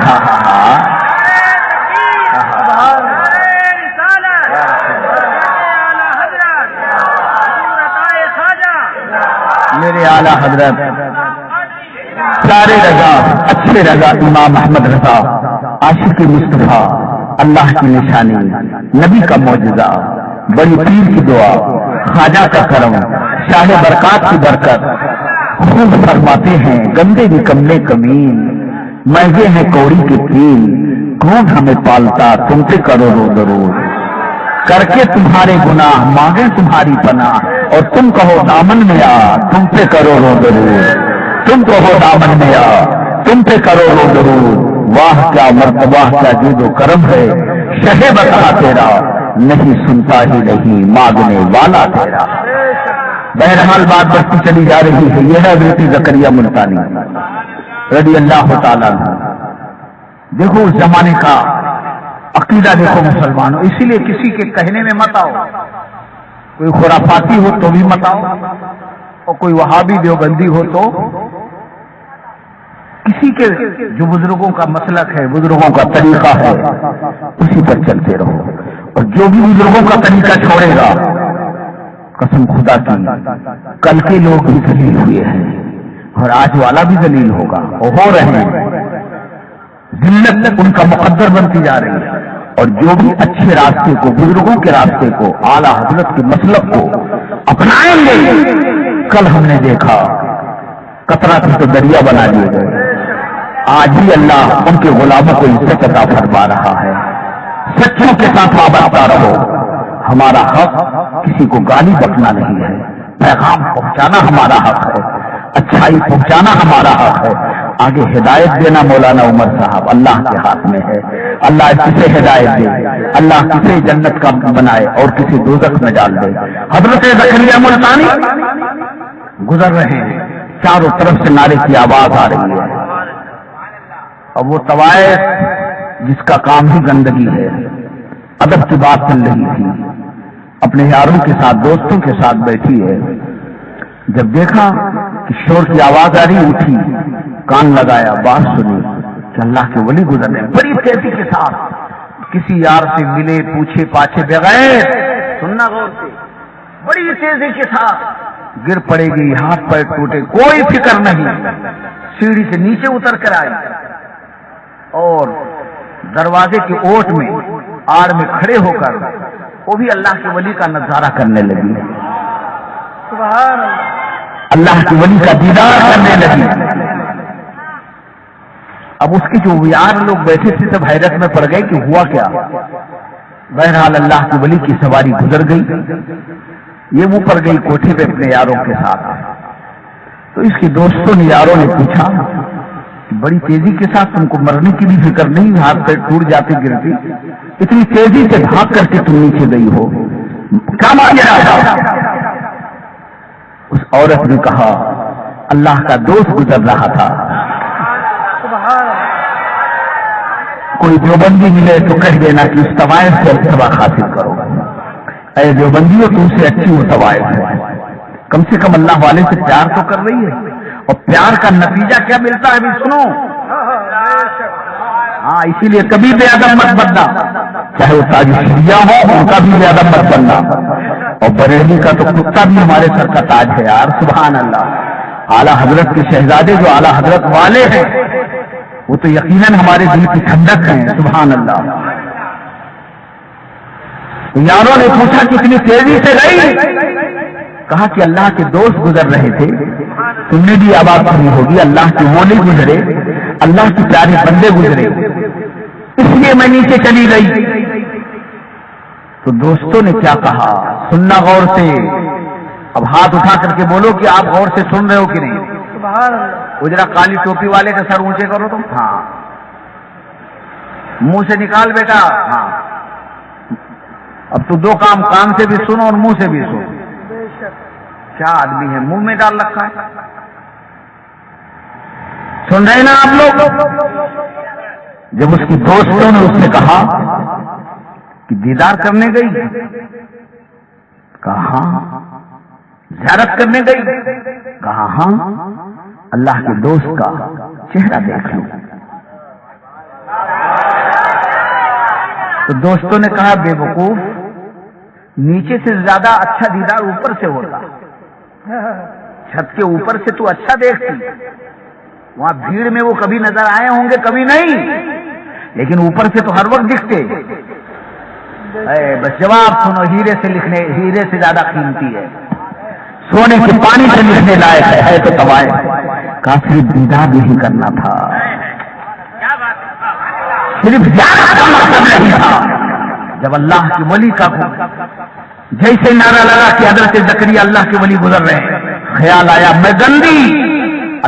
میرے اعلیٰ حضرت سارے رضا اچھے رضا امام احمد رضا عاشق مصطفیٰ، اللہ کی نشانی، نبی کا معجزہ، بڑی پیر کی دعا، خواجہ کا کرم، شاہ برکات کی برکت، خوب فرماتے ہیں گندے بھی کملے کمین، مہنگے ہیں کوڑی کے تین، کون ہمیں پالتا تم پہ کرو رو ضرور، کر کے تمہارے گناہ مانگے تمہاری پناہ، اور تم کہو دامن میں آ تم پہ کرو رو ضرور، تم کہو دامن میں آ تم پہ کرو رو ضرور، واہ کیا مرتبہ کیا جود و کرم ہے، شہ بتا تیرا نہیں سنتا ہی نہیں مانگنے والا تیرا. بہرحال بات بڑھتی چلی جا رہی ہے. یہ ہے حضرت زکریا ملتانی رضی اللہ تعالیٰ عنہ. دیکھو اس زمانے کا عقیدہ دیکھو مسلمانوں. اسی لیے کسی کے کہنے میں مت آؤ. کوئی خرافاتی ہو تو بھی مت آؤ، اور کوئی وہابی دیوبندی ہو تو کسی کے جو بزرگوں کا مسلک ہے، بزرگوں کا طریقہ ہے، اسی پر چلتے رہو. اور جو بھی بزرگوں کا طریقہ چھوڑے گا، قسم خدا کی کل کے لوگ بھی ذلیل ہوئے ہیں اور آج والا بھی ذلیل ہوگا، وہ ہو رہے ہیں. ذلت ان کا مقدر بنتی جا رہی ہے. اور جو بھی اچھے راستے کو، بزرگوں کے راستے کو، اعلیٰ حضرت کے مسلک کو اپنائیں گے، کل ہم نے دیکھا قطرہ تھے تو دریا بنا لیے گئے. آج ہی اللہ ان کے غلاموں کو عزت عطا فرما رہا ہے. سچوں کے ساتھ وابستہ رہو. ہمارا حق کسی کو گالی بکنا نہیں ہے، پیغام پہنچانا ہمارا حق ہے، اچھائی پہنچانا ہمارا حق ہے. آگے ہدایت دینا مولانا عمر صاحب اللہ کے ہاتھ میں ہے. اللہ کسے ہدایت دے، اللہ کسے جنت کا بنائے اور کسی دوزخ میں ڈال دے. حضرت زکریا ملتانی گزر رہے ہیں، چاروں طرف سے نعرے کی آواز آ رہی ہے. اب وہ طوائف جس کا کام ہی گندگی ہے، ادب کی بات چل رہی تھی، اپنے یاروں کے ساتھ دوستوں کے ساتھ بیٹھی ہے. جب دیکھا کہ شور کی آواز آ رہی، اٹھی، کان لگایا، بات سنی کہ اللہ کے ولی گزر رہے ہیں. بڑی تیزی کے ساتھ کسی یار سے ملے پوچھے پاچھے بغیر، سننا غور سے، بڑی تیزی کے ساتھ گر پڑے گی، ہاتھ پیر ٹوٹے، کوئی فکر نہیں. سیڑھی سے نیچے اتر کر آئی اور دروازے کی اوٹ میں آڑ میں کھڑے ہو کر وہ بھی اللہ کے ولی کا نظارہ کرنے لگی. سبحان اللہ کے ولی کا دیدار کرنے لگی. اب اس کے جو یار لوگ بیٹھے تھے سب حیرت میں پڑ گئے کہ ہوا کیا. بہرحال اللہ کے ولی کی سواری گزر گئی. یہ وہ پڑ گئی کوٹھے پہ اپنے یاروں کے ساتھ. تو اس کے دوستوں نے، یاروں نے پوچھا، بڑی تیزی کے ساتھ تم کو مرنے کی بھی فکر نہیں، ہاتھ پیر ٹوٹ جاتے گرتی، اتنی تیزی سے بھاگ کر کے تم نیچے گئی ہو، کیا ماجرا تھا؟ اس عورت نے کہا اللہ کا دوست گزر رہا تھا. کوئی دیوبندی ملے تو کہہ دینا کہ اس طوائف سے سبق حاصل کرو. اے دیوبندی ہو، تم سے اچھی وہ طوائف ہے، کم سے کم اللہ والے سے پیار تو کر رہی ہے. اور پیار کا نتیجہ کیا ملتا ہے بھی سنو. ہاں، اسی لیے کبھی بے ادب مت بننا، چاہے وہ تاج شریعہ ہو ان کا بھی بے ادب مت بننا. اور بریلی کا تو کتا بھی ہمارے سر کا تاج ہے یار. سبحان اللہ. اعلیٰ حضرت کے شہزادے جو اعلیٰ حضرت والے ہیں وہ تو یقیناً ہمارے دل کی ٹھنڈک ہیں. سبحان اللہ. یاروں نے پوچھا کتنی تیزی سے گئی؟ کہا کہ اللہ کے دوست گزر رہے تھے، تم نے بھی آواز سنی ہوگی، اللہ کے ولی گزرے، اللہ کے پیارے بندے گزرے، اس لیے میں نیچے چلی گئی. تو دوستوں نے کیا کہا، سننا غور سے. اب ہاتھ اٹھا کر کے بولو کہ آپ غور سے سن رہے ہو کہ نہیں. وہ ذرا کالی ٹوپی والے کا سر اونچے کرو تم. ہاں منہ سے نکال بیٹا. ہاں اب تو دو کام، کان سے بھی سنو اور منہ سے بھی سنو. کیا آدمی ہے، منہ میں ڈال رکھا ہے. سن رہے نا آپ لوگ. جب اس کی دوستوں نے اس سے کہا کہ دیدار کرنے گئی، کہا ہاں. زیارت کرنے گئی، کہا ہاں. اللہ کے دوست کا چہرہ دیکھ لوں. تو دوستوں نے کہا بے وقوف، نیچے سے زیادہ اچھا دیدار اوپر سے ہوتا. چھت کے اوپر سے تو اچھا دیکھتی، وہاں بھیڑ میں وہ کبھی نظر آئے ہوں گے، کبھی نہیں، لیکن اوپر سے تو ہر وقت دکھتے. بس جواب سنو، ہیرے سے لکھنے، ہیرے سے زیادہ قیمتی ہے، سونے کے پانی سے لکھنے لائق ہے تو توائے. کافی دیدار نہیں کرنا تھا، صرف زیارت کا مقصد نہیں تھا. جب اللہ کے ولی کا جیسے نعرہ لگا کہ حضرت زکریا اللہ کے ولی گزر رہے ہیں، خیال آیا میں گندی،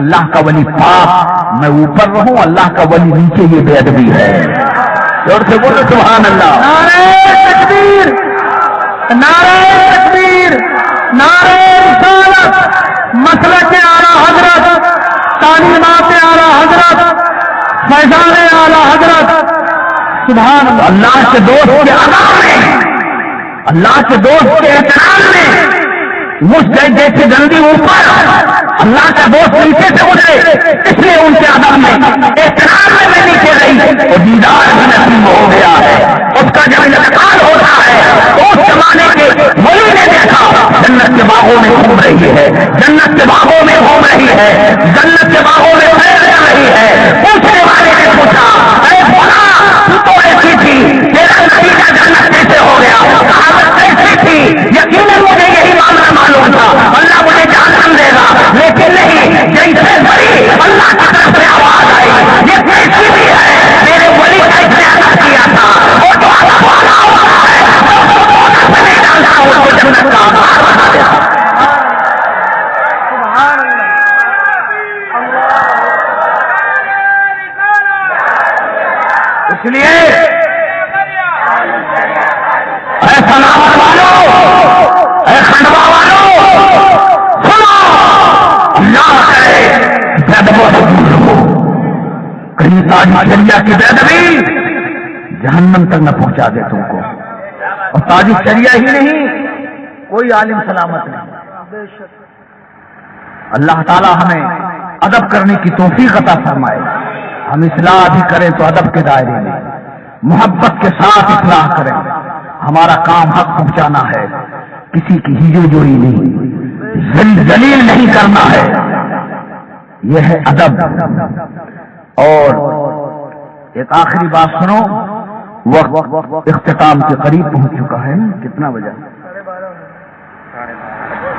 اللہ کا ولی پاک، میں اوپر رہوں، اللہ کا ولی نیچے، یہ بے ادبی ہے. اور سے بولو سبحان اللہ. نعرہ تکبیر، نعرہ تکبیر، نعرہ رسالت، مسلک اعلیٰ حضرت، تعلیمات اعلیٰ حضرت، فیضان اعلیٰ حضرت. سبحان اللہ. اللہ کے دوست کے آداب میں، اللہ کے دوست کے احترام میں، مجھ جیسی گندی اوپر، اللہ کا دوست نیچے سے گزرے، اس لیے ان کے آداب میں، احترام میں نیچے رہی. اور دیدار بھی نصیب ہو گیا ہے. اس کا جب انتقال ہوتا ہے تو اس زمانے کے ولی نے دیکھا جنت کے باغوں میں گھوم رہی ہے، جنت کے باغوں میں گھوم رہی ہے، جنت کے باغوں میں پھیل رہی ہے. پوچھنے والے نے پوچھا اے فلاں، تو تو ایسی تھی، تیرا نتیجہ جنت کیسے ہو گیا؟ کہاوت کیسی تھی؟ یقیناً مجھے یہی معاملہ معلوم تھا، اللہ مجھے جہنم دے گا، لیکن نہیں، جیسے بڑی اللہ کی طرف سے آواز آئی، یہ کیسی بھی ہے، میرے ولی کا اس نے ادا کیا تھا، وہ تو اللہ والا ہوا ہے، میں نہیں ڈالتا ہوں اس کو جنت کا آدھار بنا دیتا. اس لیے اے سناور والو، اے کھنڈوا والو، سنو، اللہ کرے بےادب ہو، کہیں تاج شریعہ کی بےادبی جہنم تک نہ پہنچا دے تم کو. اور تاج شریعہ ہی نہیں، کوئی عالم سلامت نہیں. اللہ تعالی ہمیں ادب کرنے کی توفیق عطا فرمائے. ہم اصلاح بھی کریں تو ادب کے دائرے میں، محبت کے ساتھ اصلاح کریں. ہمارا کام حق پہنچانا ہے، کسی کی ہیجو جوئی نہیں، ذلیل نہیں کرنا ہے. یہ ہے ادب. اور ایک آخری بات سنو، وقت اختتام کے قریب پہنچ چکا ہے. کتنا بجا؟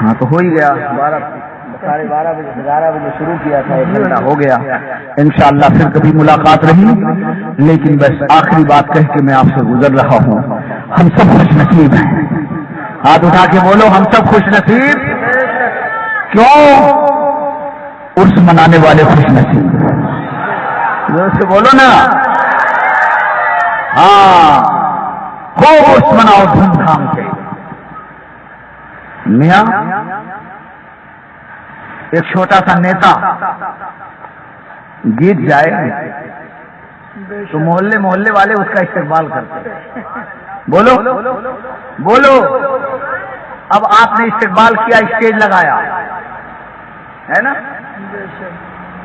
ہاں تو ہو ہی گیا، 12:30 بجے، 11 بجے شروع کیا تھا، 1 گھنٹہ ہو گیا. انشاءاللہ پھر کبھی ملاقات رہی. لیکن بس آخری بات کہہ کے میں آپ سے گزر رہا ہوں، ہم سب خوش نصیب ہیں. ہاتھ اٹھا کے بولو، ہم سب خوش نصیب. کیوں؟ عرس منانے والے خوش نصیب. سے بولو نا، ہاں خوب عرس مناؤ دھوم دھام سے. میاں ایک چھوٹا سا نیتا گیت جائے تو محلے محلے والے اس کا استقبال کرتے. بولو بولو. اب آپ نے استقبال کیا، اسٹیج لگایا ہے نا.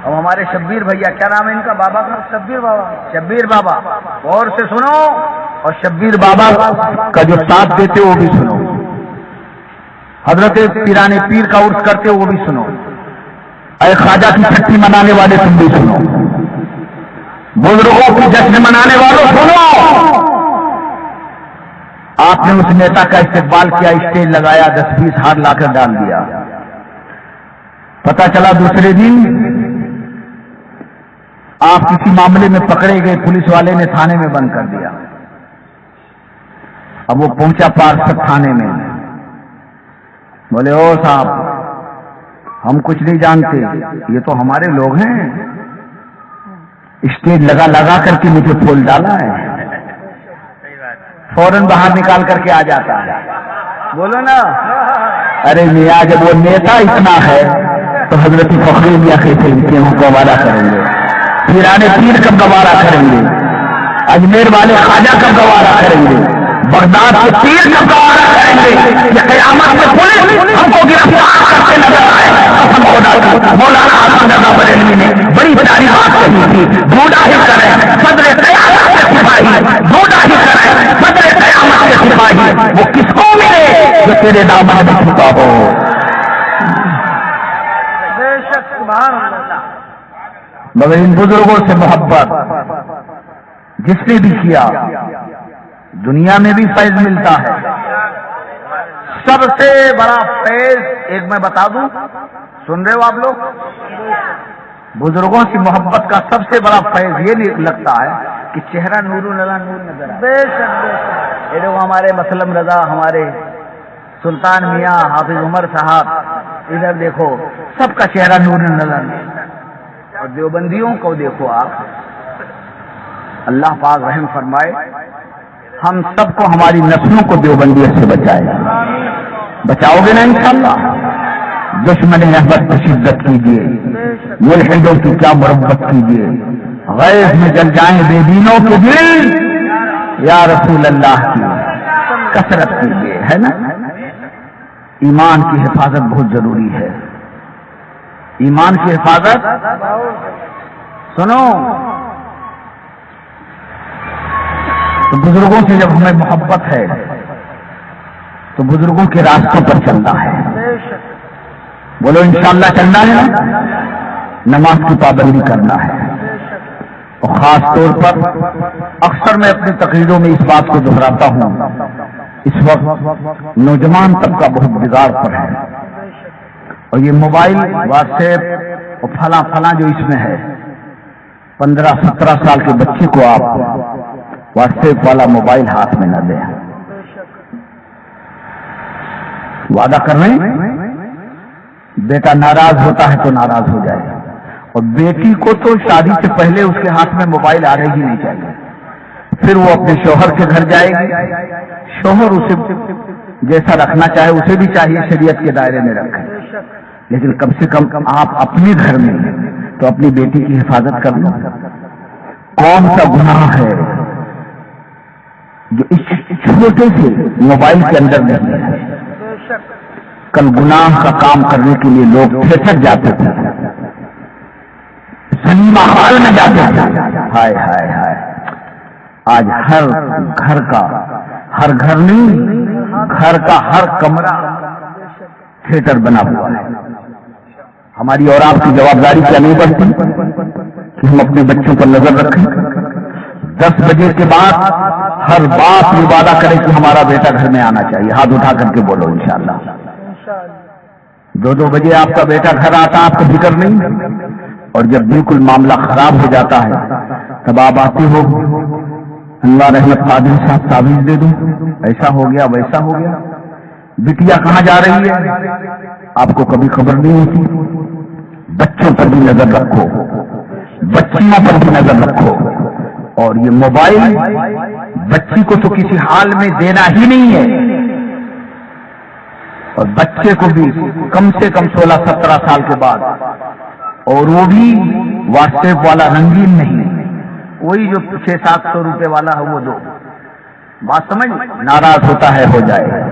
اب ہمارے شبیر بھیا، کیا نام ہے ان کا بابا کا؟ شبیر بابا. شبیر بابا، غور سے سنو، اور شبیر بابا کا جو ساتھ دیتے وہ بھی سنو. حضرت پیرانے پیر کا عرس کرتے وہ بھی سنو. اے خواجہ کی چھٹی منانے والے تم بھی سنو. بزرگوں کی جشن منانے والوں سنو. آپ نے اس نیتا کا استقبال کیا، اسٹیج لگایا، 10-20 ہار لا کر ڈال دیا. پتا چلا دوسرے دن آپ کسی معاملے میں پکڑے گئے، پولیس والے نے تھانے میں بند کر دیا. اب وہ پہنچا پارشد تھانے میں، بولے او صاحب ہم کچھ نہیں جانتے، یہ تو ہمارے لوگ ہیں، اسٹیج لگا لگا کر کے مجھے پھول ڈالا ہے، فوراً باہر نکال کر کے آ جاتا ہے، بولو نا۔ ارے میاں جب وہ نیتا اتنا ہے تو حضرت فخری میاں کیسے کیوں گوارا کریں گے، پیرانے پیر کب گوارا کریں گے، اجمیر والے خواجہ کب گوارا کریں گے، بغداد کے پیر کب گوارا کریں گے کہ قیامت میں پولیس ہم کو گرفتار کرتے نظر آئے۔ قسم خدا کی مولانا حسن رضا بریلوی نے بڑی پیاری بات کہی تھی، ڈھونڈا ہی کریں صدر قیامت کے سپاہی، ڈھونڈا ہی کریں صدر قیامت کے سپاہی، وہ کس کو ملے جو تیرے دامن میں چھپا ہو۔ مگر ان بزرگوں سے محبت جس نے بھی کیا دنیا میں بھی فیض ملتا ہے۔ سب سے بڑا فیض ایک میں بتا دوں، سن رہے ہو آپ لوگ، بزرگوں کی محبت کا سب سے بڑا فیض یہ لگتا ہے کہ چہرہ نور اللہ نور نظر آئے۔ یہ لوگ ہمارے مسلم رضا، ہمارے سلطان میاں، حافظ عمر صاحب، ادھر دیکھو سب کا چہرہ نور اللہ، اور دیوبندیوں کو دیکھو آپ، اللہ پاک رحم فرمائے، ہم سب کو ہماری نسلوں کو دیوبندیت سے بچائے، بچاؤ گے نا انشاءاللہ۔ دشمن احمد کی شدت کیجیے، ملحدوں کی کیا مربت کیجیے، غیظ میں جل جائیں بے دینوں کے دل، یا رسول اللہ کی کثرت کیجیے، ہے نا۔ ایمان کی حفاظت بہت ضروری ہے، ایمان کی حفاظت۔ سنو، تو بزرگوں سے جب ہمیں محبت ہے تو بزرگوں کے راستوں پر چلنا ہے، بولو انشاءاللہ چلنا ہے نا۔ نماز کی پابندی کرنا ہے، اور خاص طور پر اکثر میں اپنی تقریروں میں اس بات کو دہراتا ہوں، اس وقت نوجوان طبقہ بہت بگاڑ پر ہے، اور یہ موبائل واٹس ایپ اور فلاں فلاں جو اس میں ہے، 15-17 سال کے بچے کو آپ واٹس ایپ والا موبائل ہاتھ میں نہ دیں۔ وعدہ کر رہے ہیں، بیٹا ناراض ہوتا ہے تو ناراض ہو جائے، اور بیٹی کو تو شادی سے پہلے اس کے ہاتھ میں موبائل آ رہی ہی نہیں چاہیے، پھر وہ اپنے شوہر کے گھر جائے گی، شوہر اسے جیسا رکھنا چاہے اسے بھی چاہیے شریعت کے دائرے میں رکھے، لیکن کم سے کم آپ اپنے گھر میں تو اپنی بیٹی کی حفاظت کر لو۔ کون سا گناہ ہے جو اس چھوٹے سے موبائل کے اندر نہیں ہے؟ کل گناہ کا کام کرنے کے لیے لوگ تھیٹر جاتے تھے، سنیما ہال میں جاتے تھے، ہائے ہائے ہائے، آج ہر گھر کا، ہر گھر نہیں، گھر کا ہر کمرہ تھیٹر بنا ہوا ہے۔ ہماری اور آپ کی جوابداری کیا نہیں بڑھتی کہ ہم اپنے بچوں پر نظر رکھیں؟ 10 بجے کے بعد ہر باپ یہ وعدہ کرے کہ ہمارا بیٹا گھر میں آنا چاہیے، ہاتھ اٹھا کر کے بولو انشاءاللہ۔ 2 بجے آپ کا بیٹا گھر آتا، آپ کو فکر نہیں، اور جب بالکل معاملہ خراب ہو جاتا ہے تب آپ آتے ہو، انوار احمد قادری صاحب تعویذ دے دوں، ایسا ہو گیا ویسا ہو گیا۔ بٹیا کہاں جا رہی ہے آپ کو کبھی خبر نہیں ہوتی۔ بچوں پر بھی نظر رکھو، بچیوں پر بھی نظر رکھو، اور یہ موبائل بچی کو تو کسی حال میں دینا ہی نہیں ہے، اور بچے کو بھی کم سے کم 16-17 سال کے بعد، اور وہ بھی واٹس ایپ والا رنگین نہیں، وہی جو 600-700 روپے والا ہے وہ دو۔ بات سمجھ، ناراض ہوتا ہے ہو جائے،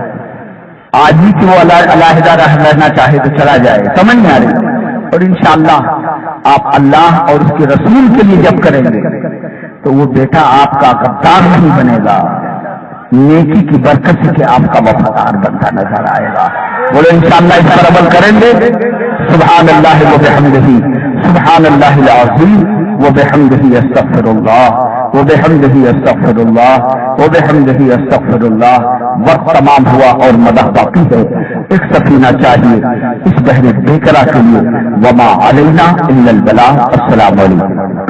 آج ہی کہ وہ علیحدہ رہنا چاہے تو چلا جائے، سمجھ میں آ رہی۔ اور انشاءاللہ آپ اللہ اور اس کے رسول کے لیے جب کریں گے تو وہ بیٹا آپ کا غدار نہیں بنے گا، نیکی کی برکت سے کہ آپ کا وفادار بنتا نظر آئے گا۔ بولو انشاءاللہ اس پر عمل کریں گے۔ سبحان اللہ وبحمدہ، سبحان اللہ العظیم وبحمدہ استغفر اللہ وبحمدہ استغفر اللہ وبحمدہ استغفر اللہ۔ وقت تمام ہوا اور مدح باقی ہے، ایک سفینہ چاہیے اس بحر بیکرا کے لیے۔ وما علینا الا البلاغ۔ السلام علیکم۔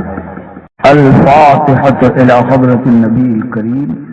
الفاتحة إلى حضرة النبي الكريم۔